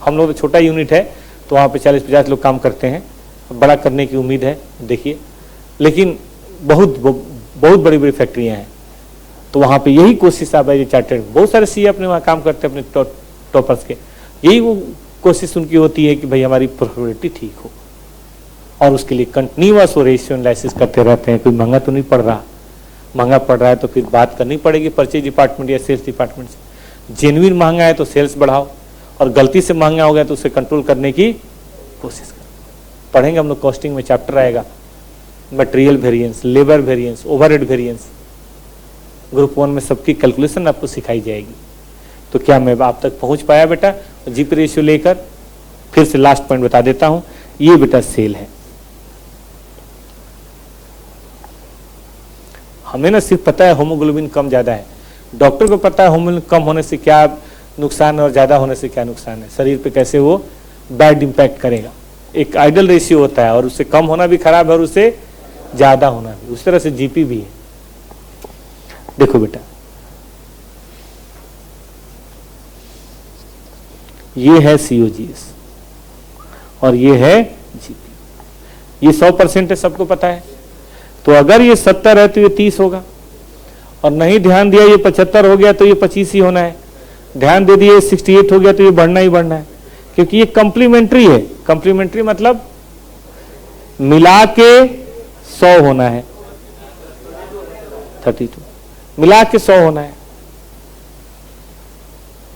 हम लोग तो छोटा यूनिट है तो वहाँ पे 40-50 लोग काम करते हैं, बड़ा करने की उम्मीद है देखिए, लेकिन बहुत बहुत बड़ी बड़ी फैक्ट्रियाँ हैं। तो वहाँ पे यही कोशिश आप एज ए चार्टर्ड, बहुत सारे सीए अपने वहाँ काम करते हैं अपने टॉपर्स के, यही वो कोशिश उनकी होती है कि भाई हमारी प्रोफिटेबिलिटी ठीक हो, और उसके लिए कंटिन्यूअस वो रेशियो एनालिसिस करते रहते हैं। कोई महंगा तो नहीं पड़ रहा, महंगा पड़ रहा है तो फिर बात करनी पड़ेगी परचेज डिपार्टमेंट या सेल्स डिपार्टमेंट से। जेन्युइन महंगा है तो सेल्स बढ़ाओ, और गलती से महंगा हो गया तो उसे कंट्रोल करने की कोशिश करो। पढ़ेंगे हम लोग, कॉस्टिंग में चैप्टर आएगा, material variance, labour variance, overhead variance, group 1 में सबकी कैलकुलेशन आपको सिखाई जाएगी। तो क्या मैं आप तक पहुंच पाया बेटा? जीपी रेशियो लेकर फिर से लास्ट पॉइंट बता देता हूं, ये बेटा सेल है। हमें ना सिर्फ पता है होमोग्लोबिन कम ज्यादा है, डॉक्टर को पता है होमोग्लोबिन कम होने से क्या नुकसान है और ज्यादा होने से क्या नुकसान है, शरीर पे कैसे वो बैड इंपैक्ट करेगा। एक आइडल रेशियो होता है, और उससे कम होना भी खराब है और उससे ज्यादा होना भी, उस तरह से जीपी भी है। देखो बेटा, ये है सीओजीएस और ये है जीपी। ये 100% है, सबको पता है। तो अगर ये 70 है तो ये 30 होगा, और नहीं ध्यान दिया ये 75 हो गया तो ये 25 ही होना है, ध्यान दे दिए 68 हो गया तो ये बढ़ना ही बढ़ना है, क्योंकि ये कंप्लीमेंट्री है। कंप्लीमेंट्री मतलब मिला के 100 होना है, 32 मिला के 100 होना है।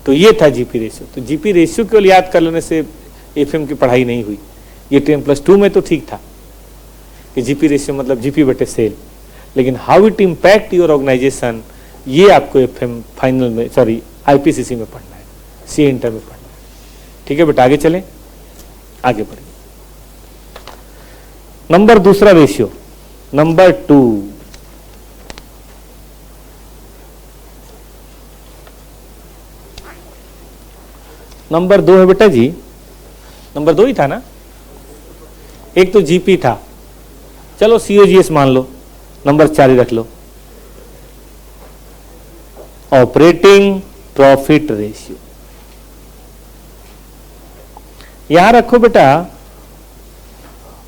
तो ये था जीपी रेशियो। तो जीपी रेशियो केवल याद कर लेने से एफएम की पढ़ाई नहीं हुई। ये 10+2 में तो ठीक था कि जीपी रेशियो मतलब जीपी बटे सेल, लेकिन how it impact your organisation, ये आपको एफएम फाइनल में, सॉरी आईपीसीसी में पढ़ना है, सी इंटर में पढ़ना है। ठीक है बेटा, आगे चलें, आगे बढ़िए। नंबर दूसरा रेशियो, नंबर 2, नंबर 2 है बेटा जी, नंबर 2 ही था ना, एक तो जीपी था, चलो सीओजीएस मान लो, नंबर 4 ही रख लो, ऑपरेटिंग प्रॉफिट रेशियो। यहां रखो बेटा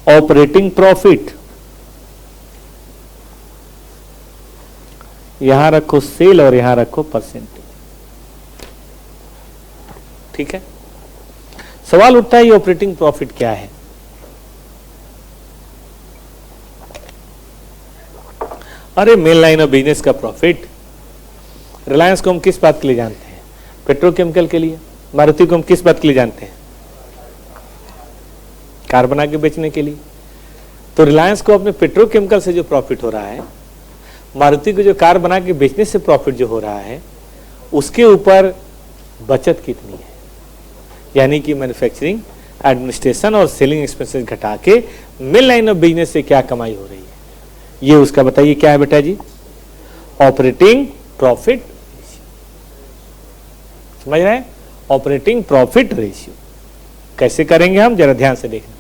ऑपरेटिंग प्रॉफिट, यहां रखो सेल और यहां रखो परसेंटेज। ठीक है, सवाल उठता है ये ऑपरेटिंग प्रॉफिट क्या है? अरे मेन लाइन ऑफ बिजनेस का प्रॉफिट। रिलायंस को हम किस बात के लिए जानते हैं? पेट्रोकेमिकल के लिए। मारुति को हम किस बात के लिए जानते हैं? कार बना के बेचने के लिए। तो रिलायंस को अपने पेट्रोकेमिकल से जो प्रॉफिट हो रहा है, मारुति को जो कार बना के बेचने से प्रॉफिट जो हो रहा है, उसके ऊपर बचत कितनी है? यानी कि मैन्युफैक्चरिंग, एडमिनिस्ट्रेशन और सेलिंग एक्सपेंसेस घटा के मेन लाइन ऑफ बिजनेस से क्या कमाई हो रही है, ये उसका बताइए क्या है बेटा जी? Operating profit. समझ रहे हैं? ऑपरेटिंग प्रॉफिट रेशियो कैसे करेंगे हम, जरा ध्यान से देखना।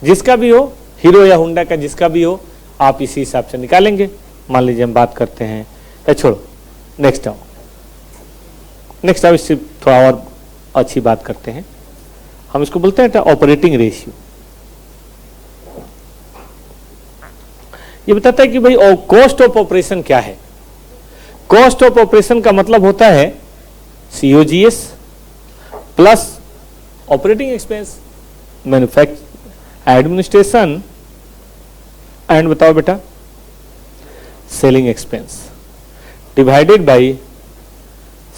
जिसका भी हो, हीरो या होंडा का जिसका भी हो, आप इसी हिसाब से निकालेंगे। मान लीजिए हम बात करते हैं, या छोड़ो, नेक्स्ट आओ, इससे थोड़ा और अच्छी बात करते हैं। हम इसको बोलते हैं ऑपरेटिंग रेशियो। ये बताता है कि भाई कॉस्ट ऑफ ऑपरेशन क्या है। कॉस्ट ऑफ ऑपरेशन का मतलब होता है COGS plus operating expense, manufacture, administration and बताओ बेटा selling expense divided by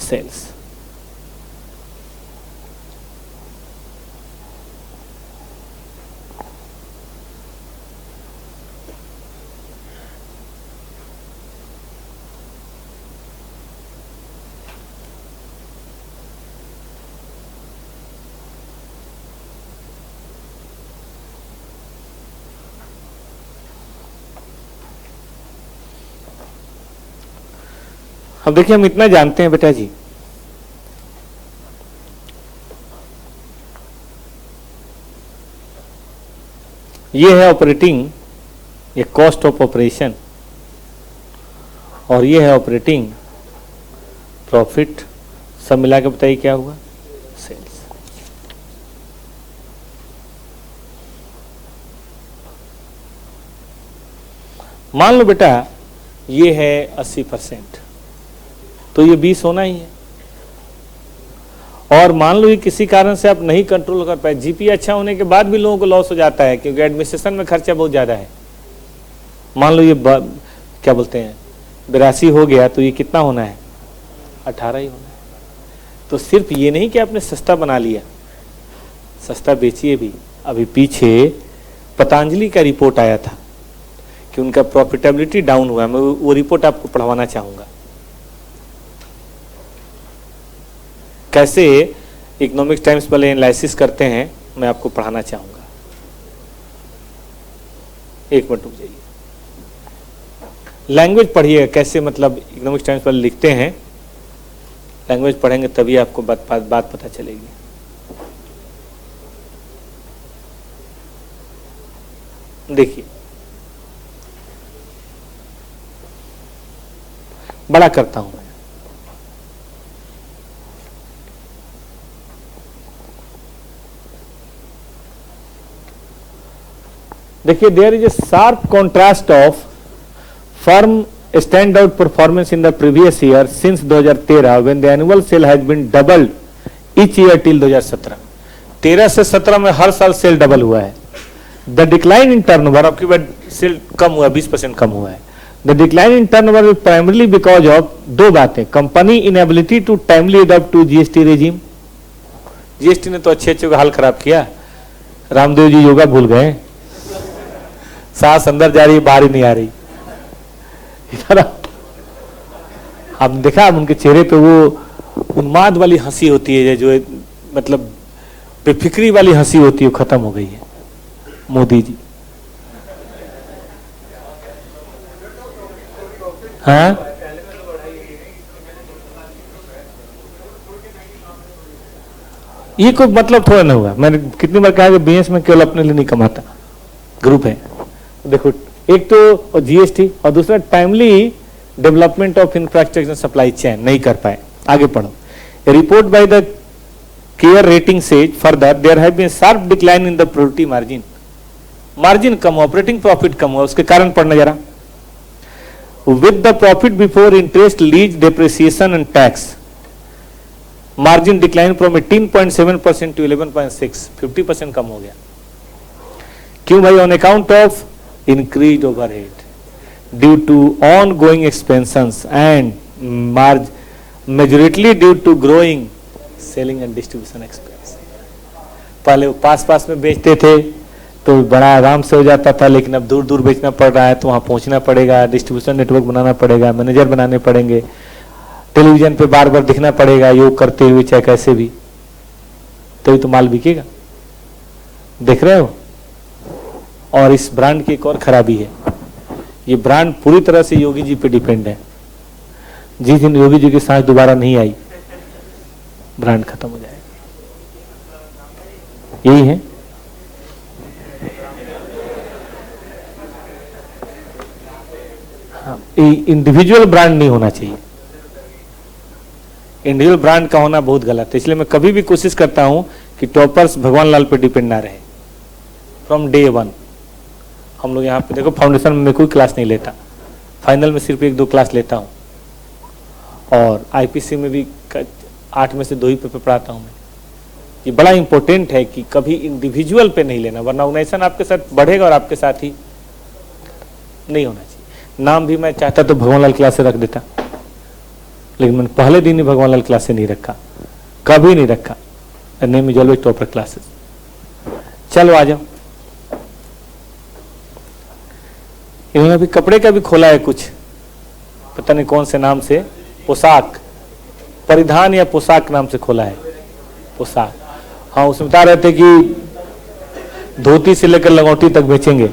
sales. अब देखिए हम इतना जानते हैं बेटा जी, ये है ऑपरेटिंग, ये कॉस्ट ऑफ ऑपरेशन, और ये है ऑपरेटिंग प्रॉफिट। सब मिला के बताइए क्या हुआ? सेल्स। मान लो बेटा ये है 80%, तो ये 20 होना ही है। और मान लो ये किसी कारण से आप नहीं कंट्रोल कर पाए, जीपी अच्छा होने के बाद भी लोगों को लॉस हो जाता है क्योंकि एडमिनिस्ट्रेशन में खर्चा बहुत ज्यादा है। मान लो ये क्या बोलते हैं 82 हो गया, तो ये कितना होना है? 18 ही होना है। तो सिर्फ ये नहीं कि आपने सस्ता बना लिया, सस्ता बेचिए भी। अभी पीछे पतंजलि का रिपोर्ट आया था कि उनका प्रॉफिटेबिलिटी डाउन हुआ है, मैं वो रिपोर्ट आपको पढ़वाना चाहूंगा। कैसे इकोनॉमिक्स टाइम्स वाले एनालिसिस करते हैं, मैं आपको पढ़ाना चाहूंगा। एक मिनट रुक जाइए, लैंग्वेज पढ़िएगा कैसे, मतलब इकोनॉमिक्स टाइम्स वाले लिखते हैं। लैंग्वेज पढ़ेंगे तभी आपको बात पता चलेगी। देखिए बड़ा करता हूं मैं, देखिए there is a sharp contrast of firm stand out performance in the previous year since 2013 when the annual sale has been doubled each year till 2017। 13 से 17 में हर साल सेल डबल हुआ है। द डिक्लाइन इन टर्नओवर, आपकी बार cell कम हुआ, 20% कम हुआ है। The decline in turnover is primarily because of दो बातें, company inability to timely adopt to GST regime. GST ने तो अच्छे का हाल खराब किया। रामदेव जी योगा भूल गए, सांस अंदर जा रही है बाहर ही नहीं आ रही। हम देखा उनके चेहरे पे वो उन्माद वाली हंसी होती है, जो मतलब बेफिक्री वाली हंसी होती है, खत्म हो गई है। मोदी जी। हाँ, ये कोई मतलब थोड़ा ना हुआ। मैंने कितनी बार कहा कि बीएस में केवल अपने लिए नहीं कमाता, ग्रुप है। देखो, एक तो जीएसटी और दूसरा timely development of infrastructure supply chain नहीं कर पाए। आगे पढ़ो। Report by the CARE rating says further there have been sharp decline in the productive margin. Margin कम, ऑपरेटिंग प्रॉफिट कम हुआ। उसके कारण पढ़ना जरा। With the profit before interest, lease, depreciation and tax, margin decline from 18.7% to 11.6, 50% कम हो गया। क्यों भाई? On account of increase overhead due to on going expenses and majorly due to growing selling and distribution expense. पहले वो पास पास में बेचते थे तो बड़ा आराम से हो जाता था, लेकिन अब दूर दूर बेचना पड़ रहा है तो वहां पहुंचना पड़ेगा, डिस्ट्रीब्यूशन नेटवर्क बनाना पड़ेगा, मैनेजर बनाने पड़ेंगे, टेलीविजन पे बार बार दिखना पड़ेगा योग करते हुए, चाहे कैसे भी, तभी तो माल बिकेगा। देख रहे हो? और इस ब्रांड की एक और खराबी है, ये ब्रांड पूरी तरह से योगी जी पे डिपेंड है। जिस दिन योगी जी की सांस दोबारा नहीं आई, ब्रांड खत्म हो जाएगा। यही है। हाँ, इंडिविजुअल ब्रांड नहीं होना चाहिए। इंडिविजुअल ब्रांड का होना बहुत गलत है। इसलिए मैं कभी भी कोशिश करता हूं कि टॉपर्स भगवान लाल पे डिपेंड ना रहे फ्रॉम डे वन। हम लोग यहाँ पे देखो, फाउंडेशन में मैं कोई क्लास नहीं लेता, फाइनल में सिर्फ 1-2 क्लास लेता हूँ, और आईपीसी में भी 8 में से 2 ही पे पढ़ाता हूँ मैं। ये बड़ा इंपॉर्टेंट है कि कभी इंडिविजुअल पे नहीं लेना, वरना ऑर्गेनाइजेशन आपके साथ बढ़ेगा और आपके साथ ही नहीं होना चाहिए। नाम भी मैं चाहता तो भगवान लाल क्लास से रख देता, लेकिन मैंने पहले दिन ही भगवान लाल क्लास से नहीं रखा, कभी नहीं रखा। Name is always topper classes. चलो आ जाओ। इन्होंने अभी कपड़े का भी खोला है कुछ, पता नहीं कौन से नाम से, पोशाक, परिधान या पोशाक नाम से खोला है, पोशाक। हाँ, उसमें बता रहे थे कि धोती से लेकर लंगोटी तक बेचेंगे,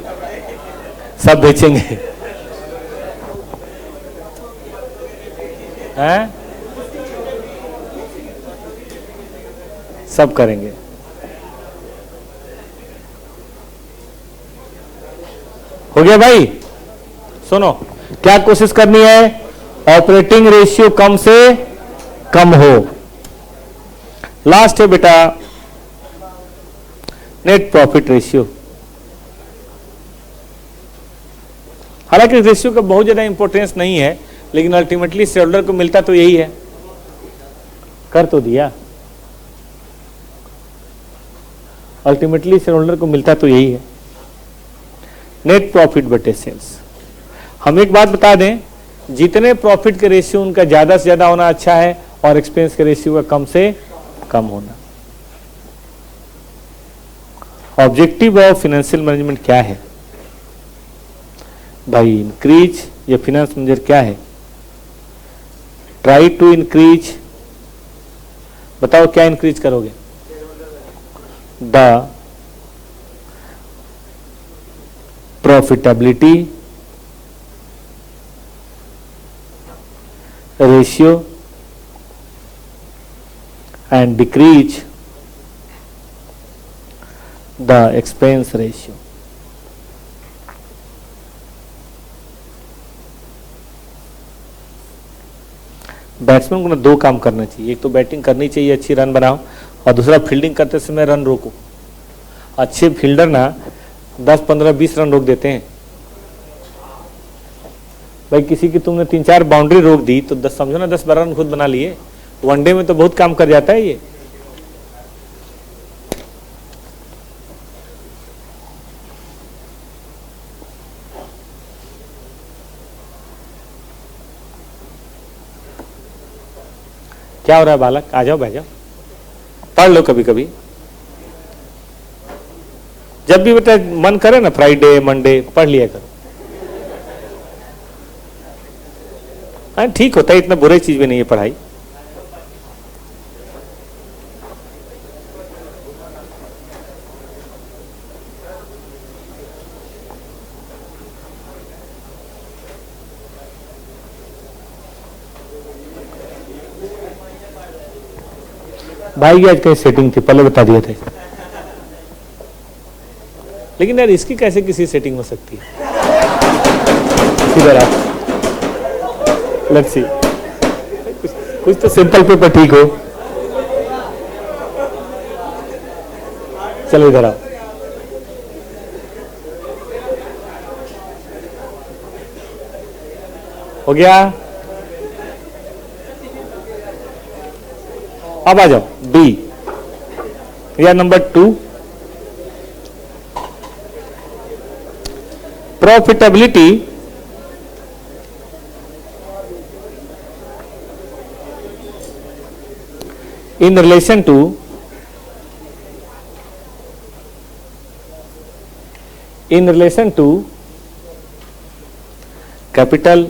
सब बेचेंगे। हैं? सब करेंगे। हो गया भाई? सुनो, क्या कोशिश करनी है? ऑपरेटिंग रेशियो कम से कम हो। लास्ट है बेटा नेट प्रॉफिट रेशियो। हालांकि रेशियो का बहुत ज्यादा इंपॉर्टेंस नहीं है, लेकिन अल्टीमेटली शेयरहोल्डर को मिलता तो यही है। कर तो दिया, अल्टीमेटली शेयरहोल्डर को मिलता तो यही है, नेट प्रॉफिट बटे सेल्स। हम एक बात बता दें, जितने प्रॉफिट के रेशियो उनका ज्यादा से ज्यादा होना अच्छा है, और एक्सपेंस के रेशियो का कम से कम होना। ऑब्जेक्टिव ऑफ फाइनेंशियल मैनेजमेंट क्या है भाई? इंक्रीज या फाइनेंस मैनेजर क्या है? Try to increase. बताओ क्या इंक्रीज करोगे? The profitability ratio and decrease the expense ratio. Batsman को ना 2 काम करना चाहिए, एक तो बैटिंग करनी चाहिए, अच्छी रन बनाओ, और दूसरा फील्डिंग करते समय रन रोको। अच्छे फील्डर ना 10, 15, 20 रन रोक देते हैं भाई। किसी की तुमने 3-4 बाउंड्री रोक दी तो 10, समझो ना 10-12 रन खुद बना लिए। वनडे में तो बहुत काम कर जाता है ये। क्या हो रहा है बालक? आ जाओ, बैठ जाओ, पढ़ लो कभी कभी। जब भी बेटा मन करे ना, फ्राइडे मंडे पढ़ लिया करो। हाँ, ठीक होता है, इतना बुरी चीज भी नहीं है पढ़ाई। भाई की आज कहीं सेटिंग थी, पहले बता दिए थे। लेकिन यार इसकी कैसे किसी सेटिंग हो सकती है? इधर आप लेट्स सी, कुछ तो सिंपल पेपर ठीक हो। चलो इधर आओ। हो गया? अब आ जाओ बी या number 2, profitability in relation to capital.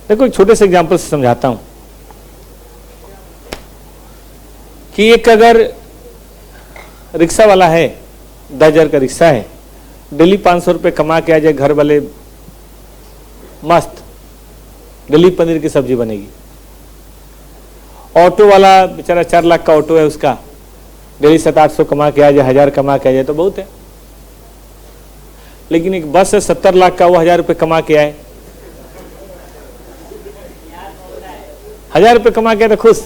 देखो एक छोटे से एग्जांपल से समझाता हूं कि एक अगर रिक्शा वाला है, 10,000 का रिक्शा है, डेली 500 रुपये कमा के आ जाए, घर वाले मस्त, डेली पनीर की सब्जी बनेगी। ऑटो वाला बेचारा 4 लाख का ऑटो है उसका, डेली 700-800 कमा के आ जाए, 1000 कमा के आ जाए तो बहुत है। लेकिन एक बस है 70 लाख का, वो 1000 रुपये कमा के आए, 1000 रुपये कमा के आए तो खुश।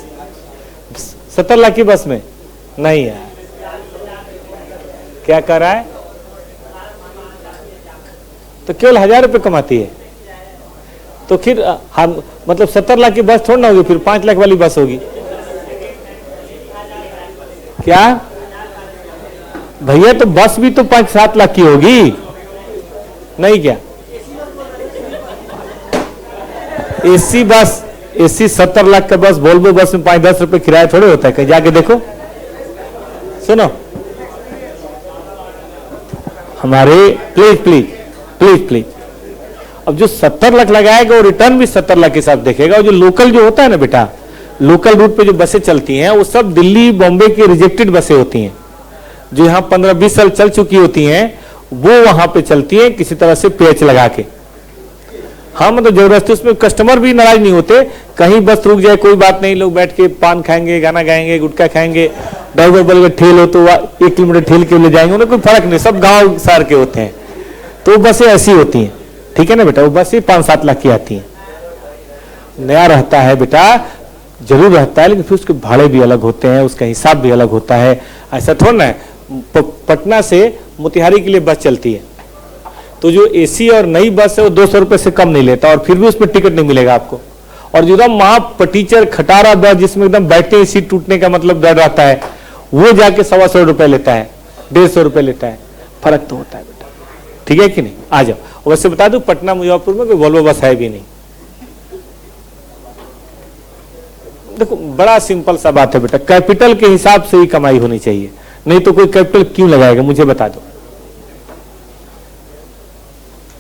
70 लाख की बस में नहीं यार, क्या कर रहा है? तो केवल 1000 रुपये कमाती है, तो फिर हम मतलब 70 लाख की बस थोड़ी ना होगी, फिर 5 लाख वाली बस होगी क्या भैया? तो बस भी तो 5-7 लाख की होगी नहीं क्या? एसी बस, एसी 70 लाख का बस, वोल्वो बस में 5-10 रुपए किराया थोड़े होता है, कहीं जाके देखो। सुनो हमारे, प्लीज प्लीज प्लीज प्लीज, अब जो 70 लाख लगाएगा वो रिटर्न भी 70 लाख के साथ देखेगा। और जो लोकल जो होता है ना बेटा, लोकल रूट पे जो बसें चलती हैं वो सब दिल्ली बॉम्बे की रिजेक्टेड बसें होती हैं, जो यहाँ 15-20 साल चल चुकी होती हैं, वो वहां पे चलती है किसी तरह से पेच लगा के। हाँ मतलब जबरदस्ती, उसमें कस्टमर भी नाराज नहीं होते, कहीं बस रुक जाए कोई बात नहीं, लोग बैठ के पान खाएंगे, गाना गाएंगे, गुटखा खाएंगे, ड्राइवर बोलेगा ठेल हो तो 1 किलोमीटर ठेल के ले जाएंगे, उन्हें कोई फर्क नहीं, सब गांव शहर के होते हैं। तो बसें ऐसी होती हैं, ठीक है ना बेटा? वो बसें 5-7 लाख की आती हैं। नया रहता है बेटा, जरूर रहता है, लेकिन फिर उसके भाड़े भी अलग होते हैं, उसका हिसाब भी अलग होता है। ऐसा थोड़ा ना है। पटना से मोतिहारी के लिए बस चलती है, तो जो एसी और नई बस है वो 200 रुपए से कम नहीं लेता, और फिर भी उसमें टिकट नहीं मिलेगा आपको। और जो एकदम महापटीचर खटारा बस, जिसमें एकदम बैठते ही सीट टूटने का मतलब डर रहता है, वो जाके 125 रुपए लेता है, 150 रुपए लेता है। फर्क तो होता है बेटा, ठीक है कि नहीं? आ जाओ। वैसे बता दूं, पटना मुजफ्फरपुर में कोई वोल्वो बस है भी नहीं। देखो बड़ा सिंपल सा बात है बेटा, कैपिटल के हिसाब से ही कमाई होनी चाहिए, नहीं तो कोई कैपिटल क्यों लगाएगा? मुझे बता दो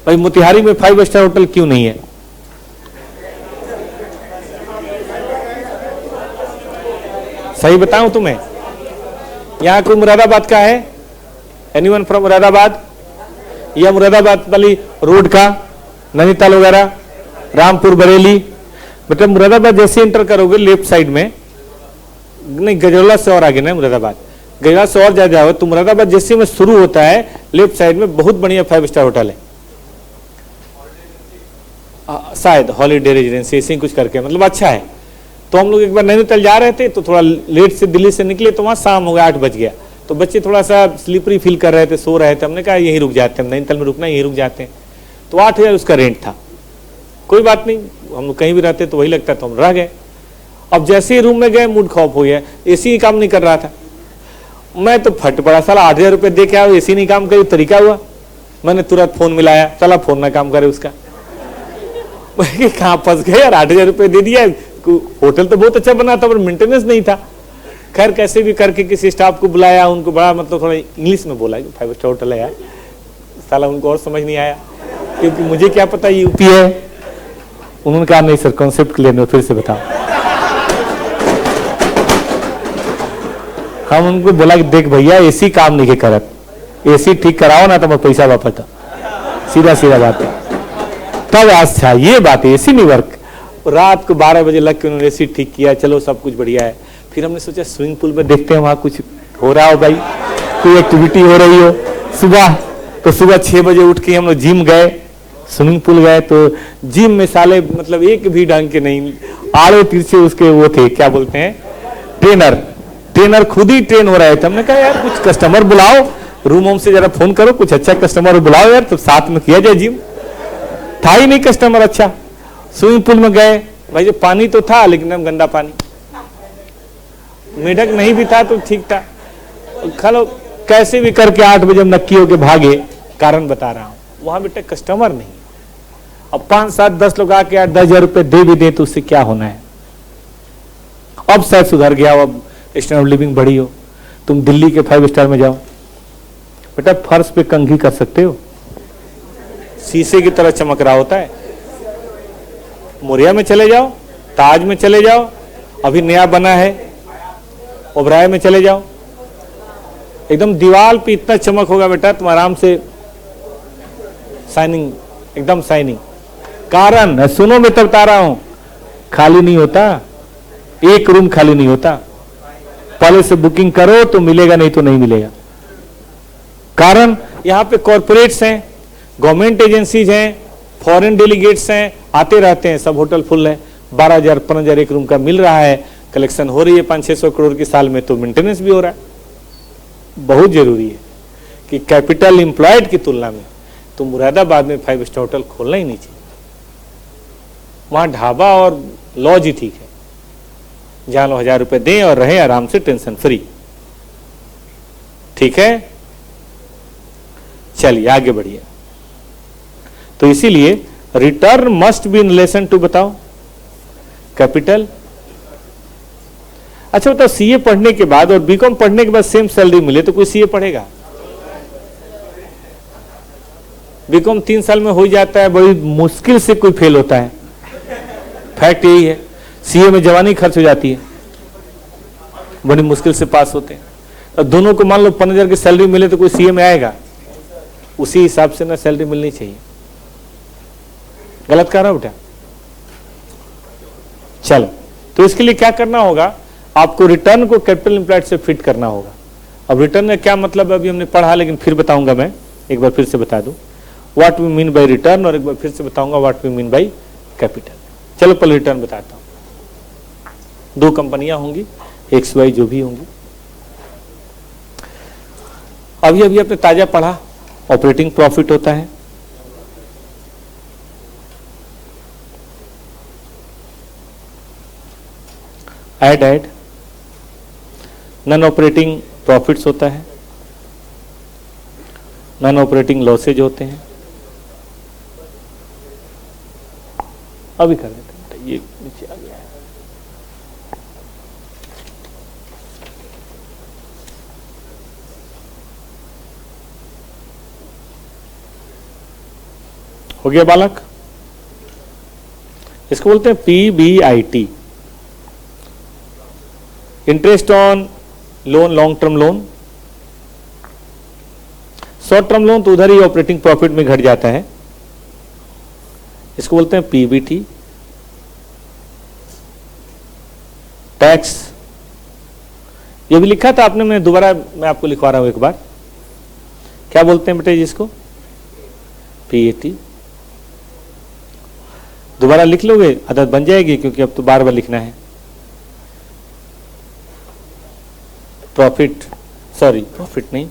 भाई, मोतिहारी में 5 स्टार होटल क्यों नहीं है? सही बताऊं तुम्हें? यहां कोई मुरादाबाद का है? Anyone from Moradabad? या मुरादाबाद वाली रोड का, नैनीताल वगैरह, रामपुर बरेली? बेटा मुरादाबाद जैसे एंटर करोगे लेफ्ट साइड में, नहीं गजरौला से और आगे ना, मुरादाबाद गजरौला से और ज्यादा जाओ तो मुरादाबाद जैसे में शुरू होता है, लेफ्ट साइड में बहुत बढ़िया 5 स्टार होटल है, शायद हॉलीडे रेजिडेंसी ऐसे ही कुछ करके, मतलब अच्छा है। तो हम लोग एक बार नैनीताल जा रहे थे, तो थोड़ा लेट से दिल्ली से निकले, तो वहां शाम हो गया, 8 बज गया, तो बच्चे थोड़ा सा स्लीपरी फील कर रहे थे, सो रहे थे। हमने कहा यहीं रुक जाते हैं, नैनीताल में रुकना, यहीं रुक जाते हैं। तो 8,000 उसका रेंट था। कोई बात नहीं, हम लोग कहीं भी रहते तो वही लगता, तो हम रह गए। अब जैसे ही रूम में गए, मूड खौफ हो गया, एसी काम नहीं कर रहा था। मैं तो फट पड़ा, साला 8,000 रुपये दे के आओ, एसी नहीं काम करे, तरीका हुआ? मैंने तुरंत फोन मिलाया, चला फोन ना काम करे उसका। कहाँ फंस गए यार, 8,000 रुपये दे दिया, होटल तो बहुत अच्छा बना था पर मेंटेनेंस नहीं था। खैर कैसे भी करके किसी स्टाफ को बुलाया, उनको बड़ा मतलब थोड़ा इंग्लिश में बोला कि 5 स्टार होटल है यार। साला उनको और समझ नहीं आया, क्योंकि मुझे क्या पता यूपी है। उन्होंने कहा नहीं सर, कॉन्सेप्ट क्लियर नहीं, फिर से बताओ। हम उनको बोला कि देख भैया, एसी काम नहीं करत, एसी ठीक कराओ ना तो मैं पैसा वापस दो, सीधा सीधा बात है। तब अच्छा ये बात है, एसी नहीं वर्क, रात को 12 बजे लग के उन्होंने एसी ठीक किया, चलो सब कुछ बढ़िया है। फिर हमने सोचा स्विमिंग पूल में देखते हैं वहां कुछ हो रहा हो भाई, कोई एक्टिविटी हो रही हो। सुबह 6 बजे उठ के हम लोग जिम गए, स्विमिंग पूल गए, तो जिम में साले मतलब एक भी ढंग के नहीं, आड़े तिरछे उसके वो थे, क्या बोलते हैं, ट्रेनर खुद ही ट्रेन हो रहे थे। हमने कहा यार कुछ कस्टमर बुलाओ, रूम होम से जरा फोन करो, कुछ अच्छा कस्टमर बुलाओ यार, तो साथ में किया जाए जिम। था ही नहीं कस्टमर अच्छा। स्विमिंग पूल में गए भाई, जो पानी तो था लेकिन हम गंदा पानी, मेढक नहीं भी था तो ठीक था। खलो कैसे भी करके 8 बजे हम नक्की होके भागे, कारण बता रहा हूं, वहां बेटा कस्टमर नहीं। अब 5, 7, 10 लोग आके 8, 10 हजार रुपए दे भी दे तो उससे क्या होना है। अब शायद सुधर गया हो, अब स्टैंडर्ड ऑफ लिविंग बढ़ी हो। तुम दिल्ली के 5 स्टार में जाओ बेटा, फर्श पे कंघी कर सकते हो, शीशे की तरह चमक रहा होता है। मोरिया में चले जाओ, ताज में चले जाओ, अभी नया बना है, ओबराय में चले जाओ, एकदम दीवार पे इतना चमक होगा बेटा, तुम आराम से शाइनिंग, एकदम शाइनिंग। कारण सुनो, मैं तब बता रहा हूं, खाली नहीं होता, एक रूम खाली नहीं होता। पहले से बुकिंग करो तो मिलेगा, नहीं तो नहीं मिलेगा। कारण यहां पे कॉर्पोरेट्स हैं, गवर्नमेंट एजेंसीज हैं, फॉरेन डेलीगेट्स हैं, आते रहते हैं, सब होटल फुल है। 12,000 15,000 एक रूम का मिल रहा है, कलेक्शन हो रही है 500-600 करोड़ की साल में, तो मेंटेनेंस भी हो रहा है। बहुत जरूरी है कि कैपिटल एम्प्लॉयड की तुलना में तो मुरादाबाद में 5 स्टार होटल खोलना ही नहीं चाहिए। वहां ढाबा और लॉज ही ठीक है, जहां लोग 1000 रुपए दें और रहें आराम से, टेंशन फ्री। ठीक है, चलिए आगे बढ़िए। तो इसीलिए return must be in relation to, बताओ, कैपिटल। अच्छा बताओ, सीए पढ़ने के बाद और बीकॉम पढ़ने के बाद सेम सैलरी मिले तो कोई सीए पढ़ेगा? बीकॉम 3 साल में हो जाता है, बड़ी मुश्किल से कोई फेल होता है, फैक्ट यही है। सीए में जवानी खर्च हो जाती है, बड़ी मुश्किल से पास होते हैं। और दोनों को मान लो 15,000 की सैलरी मिले तो कोई सीए में आएगा? उसी हिसाब से ना सैलरी मिलनी चाहिए। गलत कर रहा हूं बेटा? चलो, तो इसके लिए क्या करना होगा, आपको रिटर्न को कैपिटल एम्प्लॉयड से फिट करना होगा। अब रिटर्न का क्या मतलब अभी हमने पढ़ा, लेकिन फिर बताऊंगा मैं, एक बार फिर से बता दूं what we mean by return, और एक बार फिर से बताऊंगा what we mean by capital. चलो पहले रिटर्न बताता हूं। 2 कंपनियां होंगी, XY जो भी होंगी। अभी अभी आपने ताजा पढ़ा, ऑपरेटिंग प्रॉफिट होता है, ऐड नॉन ऑपरेटिंग प्रॉफिट्स होता है, नॉन ऑपरेटिंग लॉसेज होते हैं। अभी कर देते हैं, ये नीचे आ गया है। हो गया बालक? इसको बोलते हैं PBIT, interest on loan, long term loan. Short term loan तो उधर ही ऑपरेटिंग प्रॉफिट में घट जाता है, इसको बोलते हैं PBT। टैक्स, ये भी लिखा था आपने, मैं दोबारा मैं आपको लिखवा रहा हूं एक बार। क्या बोलते हैं बेटे जिसको? PAT। दोबारा लिख लोगे, आदत बन जाएगी, क्योंकि अब तो बार बार लिखना है। प्रॉफिट, सॉरी प्रॉफिट नहीं,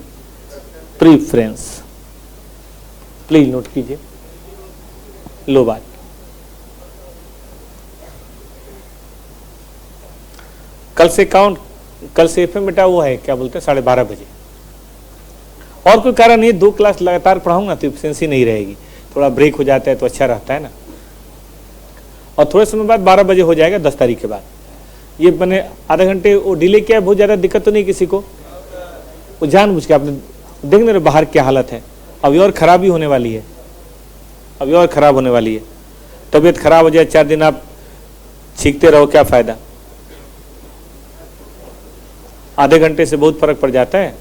प्रीफरेंस, प्लीज नोट कीजिए। लो बात, कल से काउंट, कल से FM बेटा वो है, क्या बोलते हैं, 12:30 बजे। और कोई कारण नहीं, 2 क्लास लगातार पढ़ाऊंगा तो एफिशिएंसी नहीं रहेगी, थोड़ा ब्रेक हो जाता है तो अच्छा रहता है ना। और थोड़े समय बाद 12 बजे हो जाएगा, 10 तारीख के बाद। ये मैंने आधा घंटे वो डिले किया, बहुत ज़्यादा दिक्कत तो नहीं किसी को, वो जानबूझ के, आपने देख रहे बाहर क्या हालत है, अभी और खराबी होने वाली है, अभी और खराब होने वाली है। तबीयत खराब हो जाए, 4 दिन आप छींकते रहो, क्या फायदा? आधे घंटे से बहुत फर्क पड़ जाता है।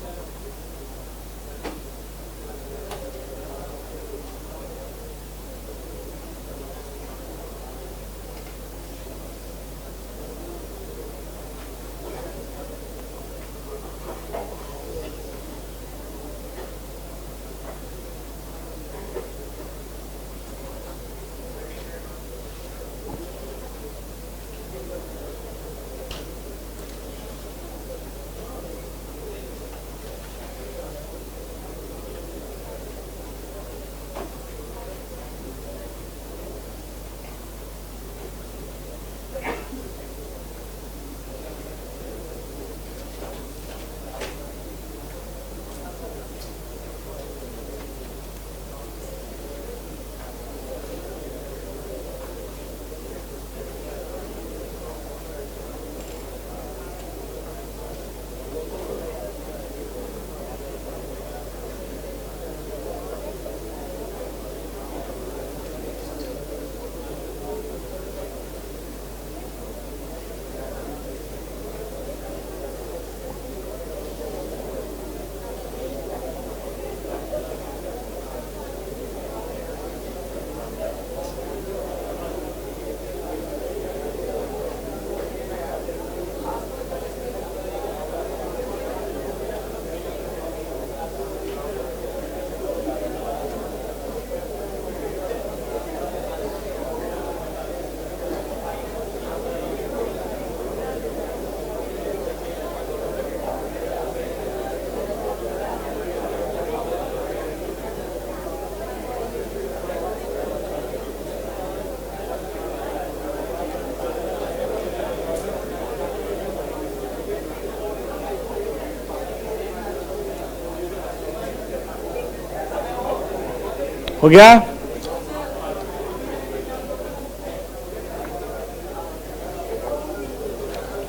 हो गया?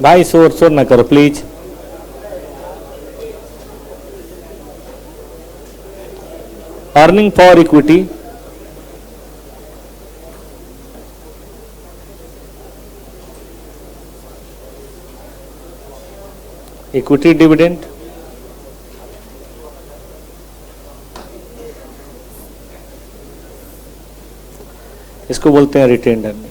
भाई शोर शोर ना करो please. Earning for equity, equity dividend, इसको बोलते हैं रिटेन्ड अर्निंग।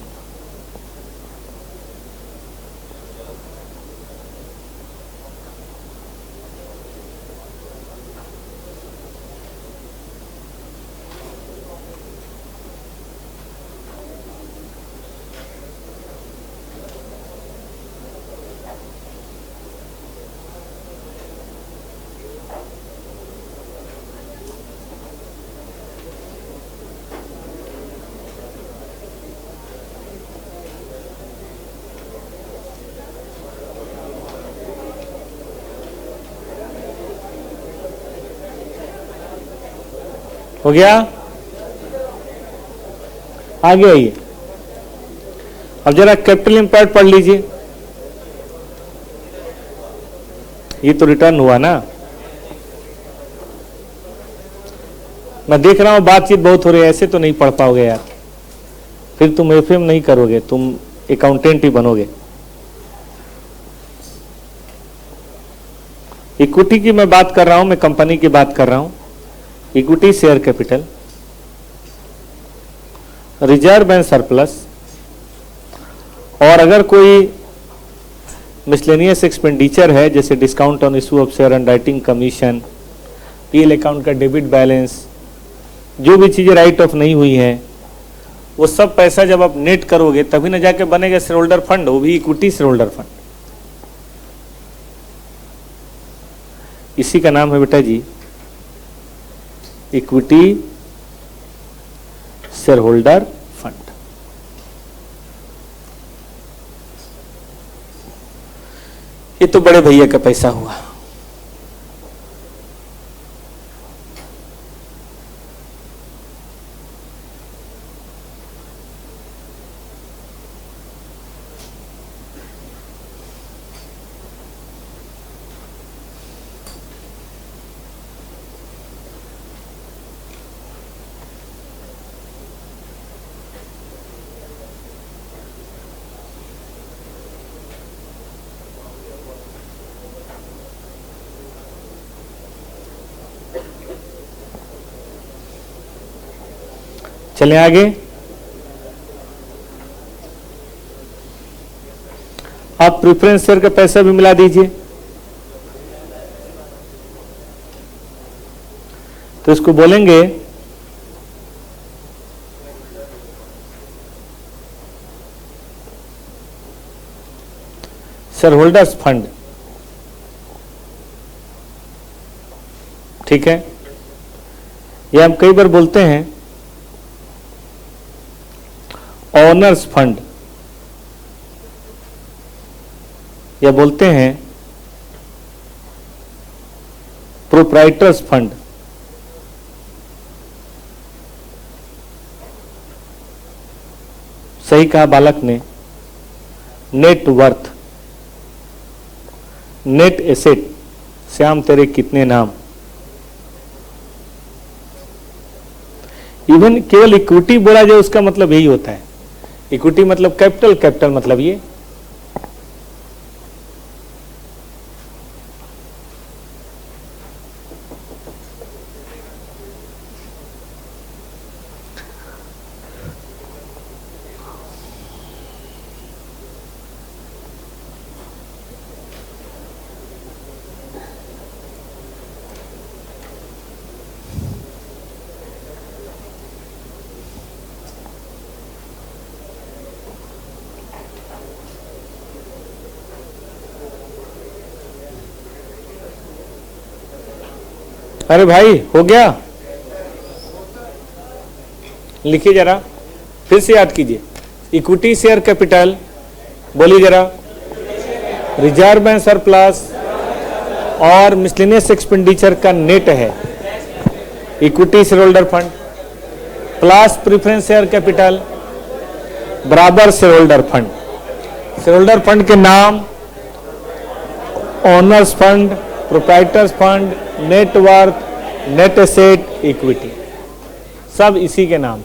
हो गया? आगे आइए, अब जरा कैपिटल इम्पैक्ट पढ़ लीजिए। ये तो रिटर्न हुआ ना। मैं देख रहा हूं बातचीत बहुत हो रही है, ऐसे तो नहीं पढ़ पाओगे यार, फिर तुम एफएम नहीं करोगे, तुम अकाउंटेंट ही बनोगे। इक्विटी की मैं बात कर रहा हूं, मैं कंपनी की बात कर रहा हूं। Equity share capital, reserve and surplus, और अगर कोई मिसलेनियस एक्सपेंडिचर है जैसे discount on issue of share, underwriting commission, PL account का डेबिट बैलेंस, जो भी चीजें राइट ऑफ नहीं हुई हैं, वो सब पैसा जब आप नेट करोगे तभी ना जाके बनेगा शेयर होल्डर फंड, वो भी इक्विटी शेयर होल्डर फंड। इसी का नाम है बेटा जी इक्विटी शेयर होल्डर फंड। ये तो बड़े भैया का पैसा हुआ। चलें आगे। आप प्रेफरेंस शेयर का पैसा भी मिला दीजिए, तो इसको बोलेंगे शेयर होल्डर्स फंड। ठीक है, ये हम कई बार बोलते हैं ओनर्स फंड, या बोलते हैं प्रोप्राइटर्स फंड। सही कहा बालक ने। Net worth, net asset, Shyam तेरे कितने नाम। इवन केवल इक्विटी बोला जाए उसका मतलब यही होता है। इक्विटी मतलब कैपिटल, कैपिटल मतलब ये। अरे भाई हो गया, लिखिए जरा, फिर से याद कीजिए। इक्विटी शेयर कैपिटल, बोलिए जरा, रिजर्व एंड सरप्लस और मिसलेनियस एक्सपेंडिचर का नेट है equity shareholder fund. Plus preference share capital बराबर shareholder fund. Shareholder fund के नाम owners fund, proprietors fund, net worth, net asset, equity, सब इसी के नाम है।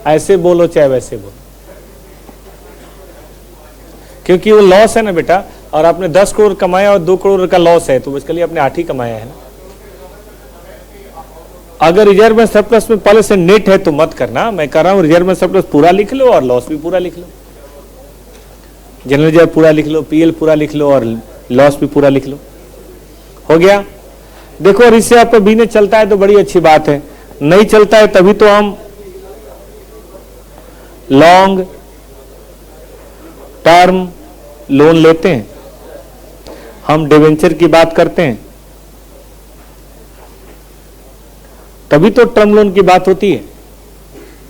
ऐसे बोलो चाहे वैसे बोलो, क्योंकि वो लॉस है ना बेटा, और आपने 10 करोड़ कमाया और 2 करोड़ का लॉस है, तो उसके लिए आपने 8 ही कमाया है ना। अगर रिजर्व में सरप्लस में पहले से नेट है तो मत करना, मैं कह रहा हूं रिजर्व में सरप्लस पूरा लिख लो और लॉस भी पूरा लिख लो, जनरल रिजर्व पूरा लिख लो, पीएल पूरा लिख लो और लॉस भी पूरा लिख लो। हो गया। देखो, और इससे आपका बिजनेस चलता है तो बड़ी अच्छी बात है, नहीं चलता है तभी तो हम लॉन्ग टर्म लोन लेते हैं, हम डिवेंचर की बात करते हैं, तभी तो टर्म लोन की बात होती है।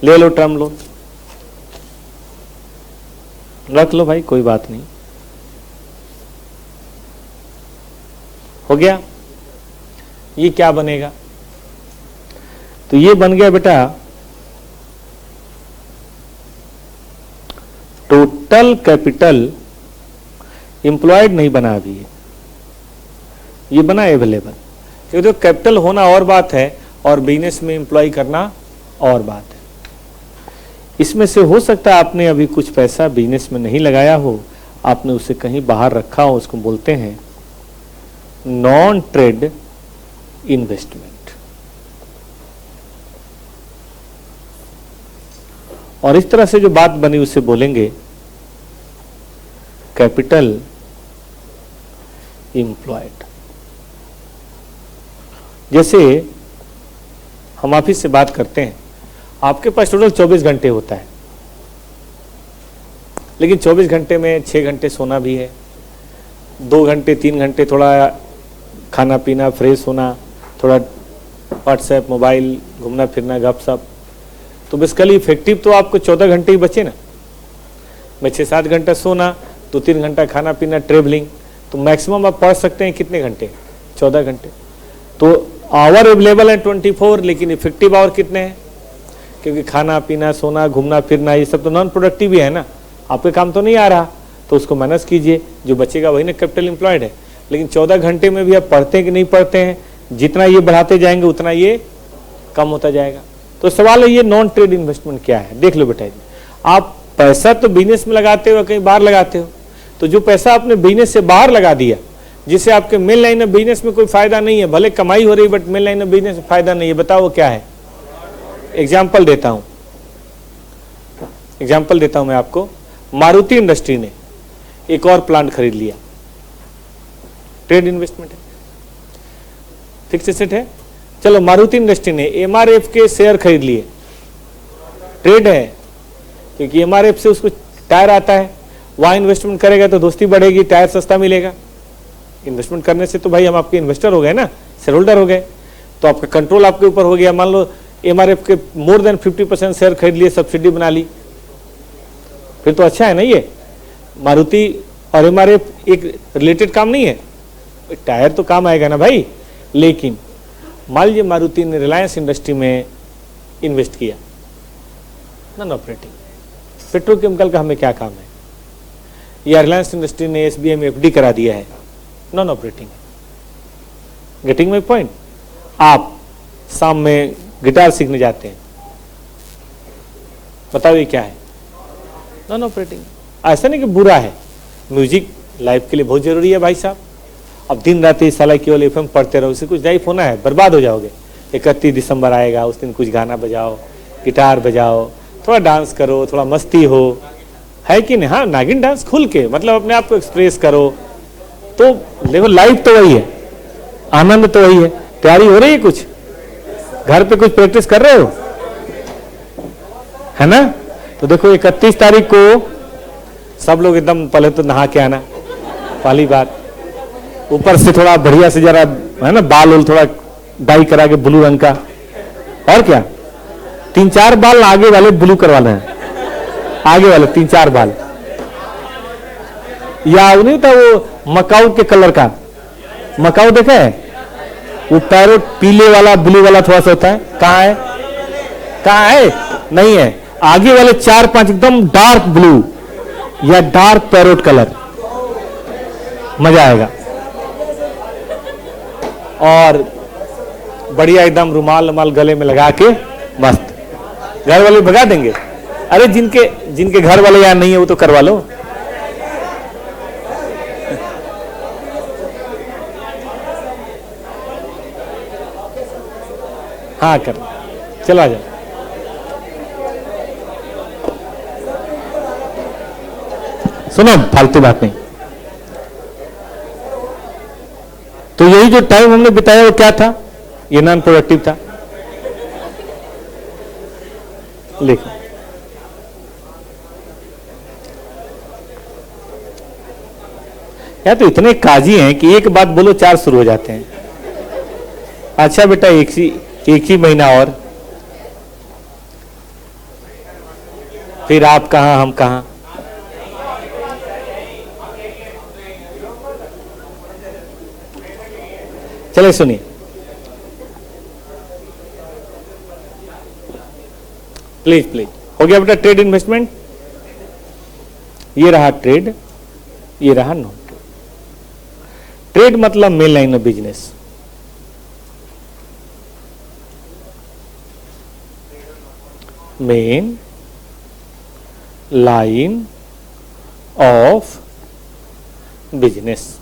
ले लो टर्म लोन, रख लो भाई, कोई बात नहीं। हो गया। ये क्या बनेगा? तो ये बन गया बेटा टोटल कैपिटल एम्प्लॉयड नहीं बना अभी, ये बना एवेलेबल। क्योंकि कैपिटल होना और बात है और बिजनेस में एम्प्लॉय करना और बात है। इसमें से हो सकता है आपने अभी कुछ पैसा बिजनेस में नहीं लगाया हो, आपने उसे कहीं बाहर रखा हो, उसको बोलते हैं नॉन ट्रेड इन्वेस्टमेंट। और इस तरह से जो बात बनी उसे बोलेंगे कैपिटल एम्प्लॉयड। जैसे हम ऑफिस से बात करते हैं, आपके पास टोटल 24 घंटे होता है, लेकिन 24 घंटे में 6 घंटे सोना भी है, 2 घंटे 3 घंटे थोड़ा खाना पीना, फ्रेश होना, थोड़ा व्हाट्सएप, मोबाइल, घूमना फिरना, गपशप, तो बेसिकली इफेक्टिव तो आपको 14 घंटे ही बचे ना। मैं 6-7 घंटा सोना, 2-3 घंटा खाना पीना, ट्रेवलिंग, तो मैक्सिमम आप पढ़ सकते हैं कितने घंटे? 14 घंटे। तो आवर अवेलेबल है 24, लेकिन इफेक्टिव आवर कितने हैं? क्योंकि खाना पीना, सोना, घूमना फिरना, ये सब तो नॉन प्रोडक्टिव ही है ना, आपके काम तो नहीं आ रहा, तो उसको माइनस कीजिए, जो बचेगा वही ना कैपिटल एम्प्लॉयड है। लेकिन 14 घंटे में भी आप पढ़ते हैं कि नहीं पढ़ते हैं? जितना ये बढ़ाते जाएंगे उतना ये कम होता जाएगा। तो सवाल है ये नॉन ट्रेड इन्वेस्टमेंट क्या है? देख लो बेटा जी, आप पैसा तो बिजनेस में लगाते हो, कहीं बाहर लगाते हो, तो जो पैसा आपने बिजनेस से बाहर लगा दिया, जिससे आपके मेन लाइन ऑफ बिजनेस में कोई फायदा नहीं है, भले कमाई हो रही but main line of business में फायदा नहीं है, बताओ वो क्या है? एग्जाम्पल देता हूं मैं आपको। मारुति इंडस्ट्री ने एक और प्लांट खरीद लिया, ट्रेड इन्वेस्टमेंट है, फिक्स एसेट है। चलो, मारुति इंडस्ट्री ने एमआरएफ के शेयर खरीद लिए, ट्रेड है, क्योंकि एमआरएफ से उसको टायर आता है, वहां इन्वेस्टमेंट करेगा तो दोस्ती बढ़ेगी, टायर सस्ता मिलेगा। इन्वेस्टमेंट करने से तो भाई हम आपके इन्वेस्टर हो गए ना, शेयर होल्डर हो गए, तो आपका कंट्रोल आपके ऊपर हो गया। मान लो एमआरएफ के मोर देन 50% शेयर खरीद लिए, सब्सिडी बना ली, फिर तो अच्छा है ना। ये मारुति और एमआरएफ एक रिलेटेड काम नहीं है, टायर तो काम आएगा ना भाई। लेकिन मान लीजिए मारुति ने रिलायंस इंडस्ट्री में इन्वेस्ट किया, नॉन ऑपरेटिंग, पेट्रोकेमिकल का हमें क्या काम है? या रिलायंस इंडस्ट्री ने एसबीआई में एफडी करा दिया है, non operating. Getting my point? आप शाम में गिटार सीखने जाते हैं, बताओ ये क्या है? Non operating. ऐसा नहीं कि बुरा है, म्यूजिक लाइफ के लिए बहुत जरूरी है भाई साहब। अब दिन रात इस साला केवल एफएम पढ़ते रहो, उससे कुछ लाइफ होना है, बर्बाद हो जाओगे। 31 दिसंबर आएगा, उस दिन कुछ गाना बजाओ, गिटार बजाओ, थोड़ा डांस करो, थोड़ा मस्ती हो, है कि नहीं? हाँ, नागिन डांस खुल के, मतलब अपने आप को एक्सप्रेस करो। तो देखो, लाइफ तो वही है, आनंद तो वही है। तैयारी हो रही है, कुछ घर पे कुछ प्रैक्टिस कर रहे हो, है ना? तो देखो 31 तारीख को सब लोग एकदम पहले तो नहा के आना, पहली बात। ऊपर से थोड़ा बढ़िया से जरा, है ना, बाल उल थोड़ा डाई करा के ब्लू रंग का, और क्या 3-4 बाल आगे वाले ब्लू करवाना है, आगे वाले 3-4 बाल। या नहीं था वो मकाऊ के कलर का, मकाऊ देखा है? वो पैरोट पीले वाला ब्लू वाला थोड़ा सा होता है, कहाँ है? कहाँ है? नहीं है। आगे वाले 4-5 एकदम डार्क ब्लू या डार्क पैरोट कलर, मजा आएगा। और बढ़िया एकदम रुमाल रुमाल गले में लगा के मस्त, घर वाले भगा देंगे। अरे जिनके घर वाले यहाँ नहीं है वो तो करवा लो। हाँ कर, चला जाओ। सुनो, फालतू बात नहीं। तो यही जो टाइम हमने बिताया वो क्या था? ये नॉन प्रोडक्टिव था। लिखो, या तो इतने काजी हैं कि एक बात बोलो 4 शुरू हो जाते हैं। अच्छा बेटा, एक ही महीना और, फिर आप कहां हम कहां। चले सुनिए, प्लीज प्लीज। हो गया बेटा ट्रेड इन्वेस्टमेंट, ये रहा ट्रेड, ये रहा नॉन ट्रेड। ट्रेड मतलब main line of business. Main line of business.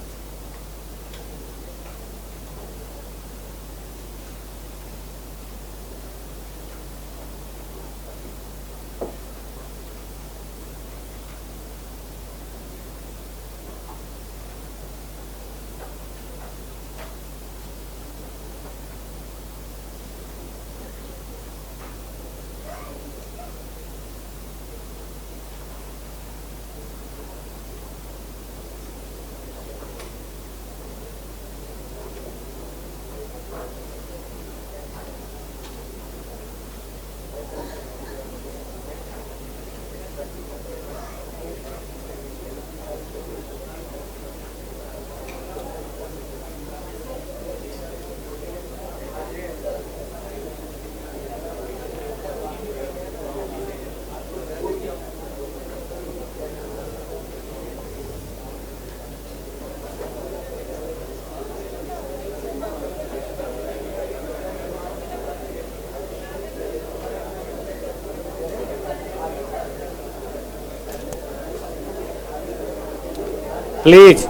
Please,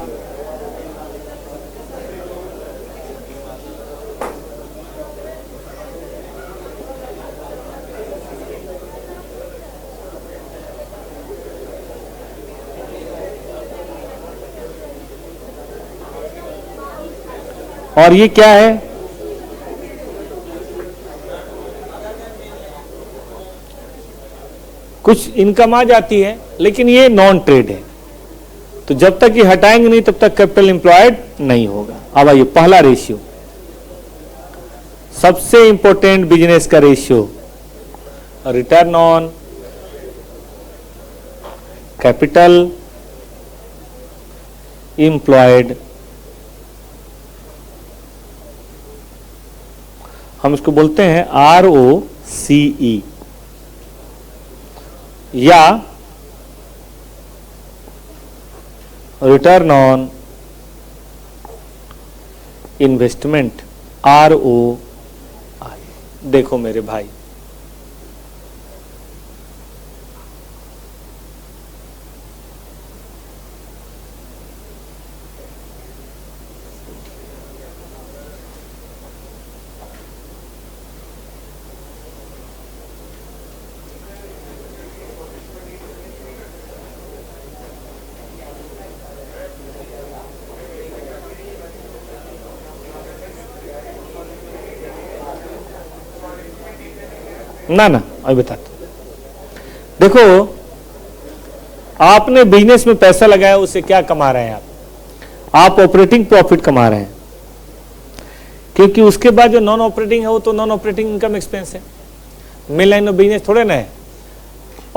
और ये क्या है? कुछ इनकम आ जाती है, लेकिन ये नॉन ट्रेड है, तो जब तक ये हटाएंगे नहीं तब तक कैपिटल एम्प्लॉयड नहीं होगा। अब आइए, पहला रेशियो, सबसे इंपॉर्टेंट बिजनेस का ratio, return on capital employed. हम इसको बोलते हैं ROCE, या रिटर्न ऑन इन्वेस्टमेंट, ROI। देखो मेरे भाई, ना अभी बताता। देखो, आपने बिजनेस में पैसा लगाया, उससे क्या कमा रहे हैं आप ऑपरेटिंग प्रॉफिट कमा रहे हैं, क्योंकि उसके बाद जो नॉन ऑपरेटिंग है वो तो नॉन ऑपरेटिंग इनकम एक्सपेंस है, मेन लाइन ऑफ बिजनेस थोड़े ना है,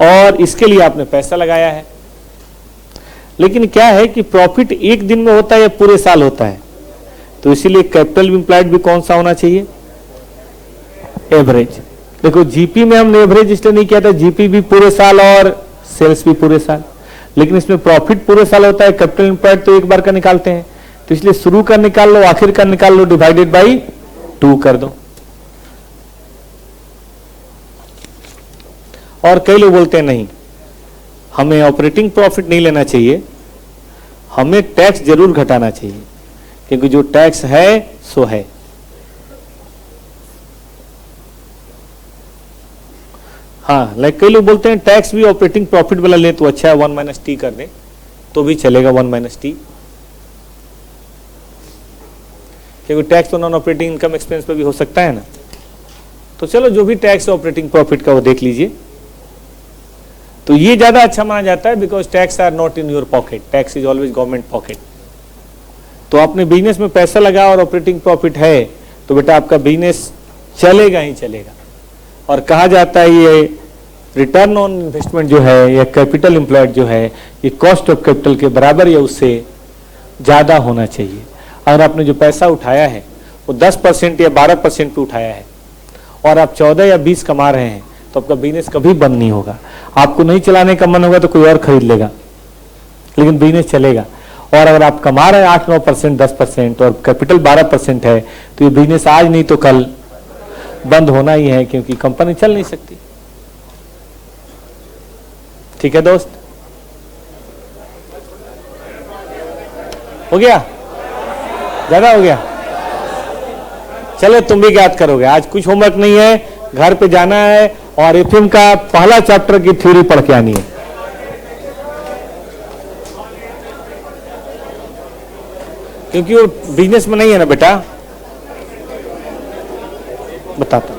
और इसके लिए आपने पैसा लगाया है। लेकिन क्या है कि प्रॉफिट एक दिन में होता है या पूरे साल होता है, तो इसीलिए कैपिटल एम्प्लॉयड भी कौन सा होना चाहिए? एवरेज। देखो जीपी में हमने एवरेज इसलिए नहीं किया था, जीपी भी पूरे साल और सेल्स भी पूरे साल, लेकिन इसमें प्रॉफिट पूरे साल होता है, कैपिटल एम्प्लॉयड तो एक बार का निकालते हैं, तो इसलिए शुरू का निकाल लो, आखिर का निकाल लो, डिवाइडेड बाई 2 कर दो। और कई लोग बोलते हैं नहीं, हमें ऑपरेटिंग प्रॉफिट नहीं लेना चाहिए, हमें टैक्स जरूर घटाना चाहिए, क्योंकि जो टैक्स है सो है। हाँ, लाइक कई लोग बोलते हैं टैक्स भी ऑपरेटिंग प्रॉफिट वाला ले तो अच्छा है, 1 माइनस टी कर दें तो भी चलेगा, 1 माइनस टी, क्योंकि टैक्स तो नॉन ऑपरेटिंग इनकम एक्सपेंस पे भी हो सकता है ना। तो चलो जो भी टैक्स ऑपरेटिंग प्रॉफिट का वो देख लीजिए। तो ये ज्यादा अच्छा माना जाता है, because tax are not in your pocket, tax is always government pocket. तो आपने बिजनेस में पैसा लगा और ऑपरेटिंग प्रॉफिट है तो बेटा आपका बिजनेस चलेगा ही चलेगा। और कहा जाता है ये रिटर्न ऑन इन्वेस्टमेंट जो है या कैपिटल एम्प्लॉयड जो है, ये कॉस्ट ऑफ कैपिटल के बराबर या उससे ज्यादा होना चाहिए। अगर आपने जो पैसा उठाया है वो 10% या 12% पे उठाया है और आप 14 या 20 कमा रहे हैं, तो आपका बिजनेस कभी बंद नहीं होगा। आपको नहीं चलाने का मन होगा तो कोई और खरीद लेगा, लेकिन बिजनेस चलेगा। और अगर आप कमा रहे हैं 8-9%, 10% और कैपिटल 12% है, तो ये बिजनेस आज नहीं तो कल बंद होना ही है, क्योंकि कंपनी चल नहीं सकती। ठीक है दोस्त, हो गया? ज्यादा हो गया? चलो तुम भी याद करोगे, आज कुछ होमवर्क नहीं है, घर पे जाना है और एफएम का पहला चैप्टर की थ्योरी पढ़ के आनी है। क्योंकि वो बिजनेस में नहीं है ना बेटा, बताता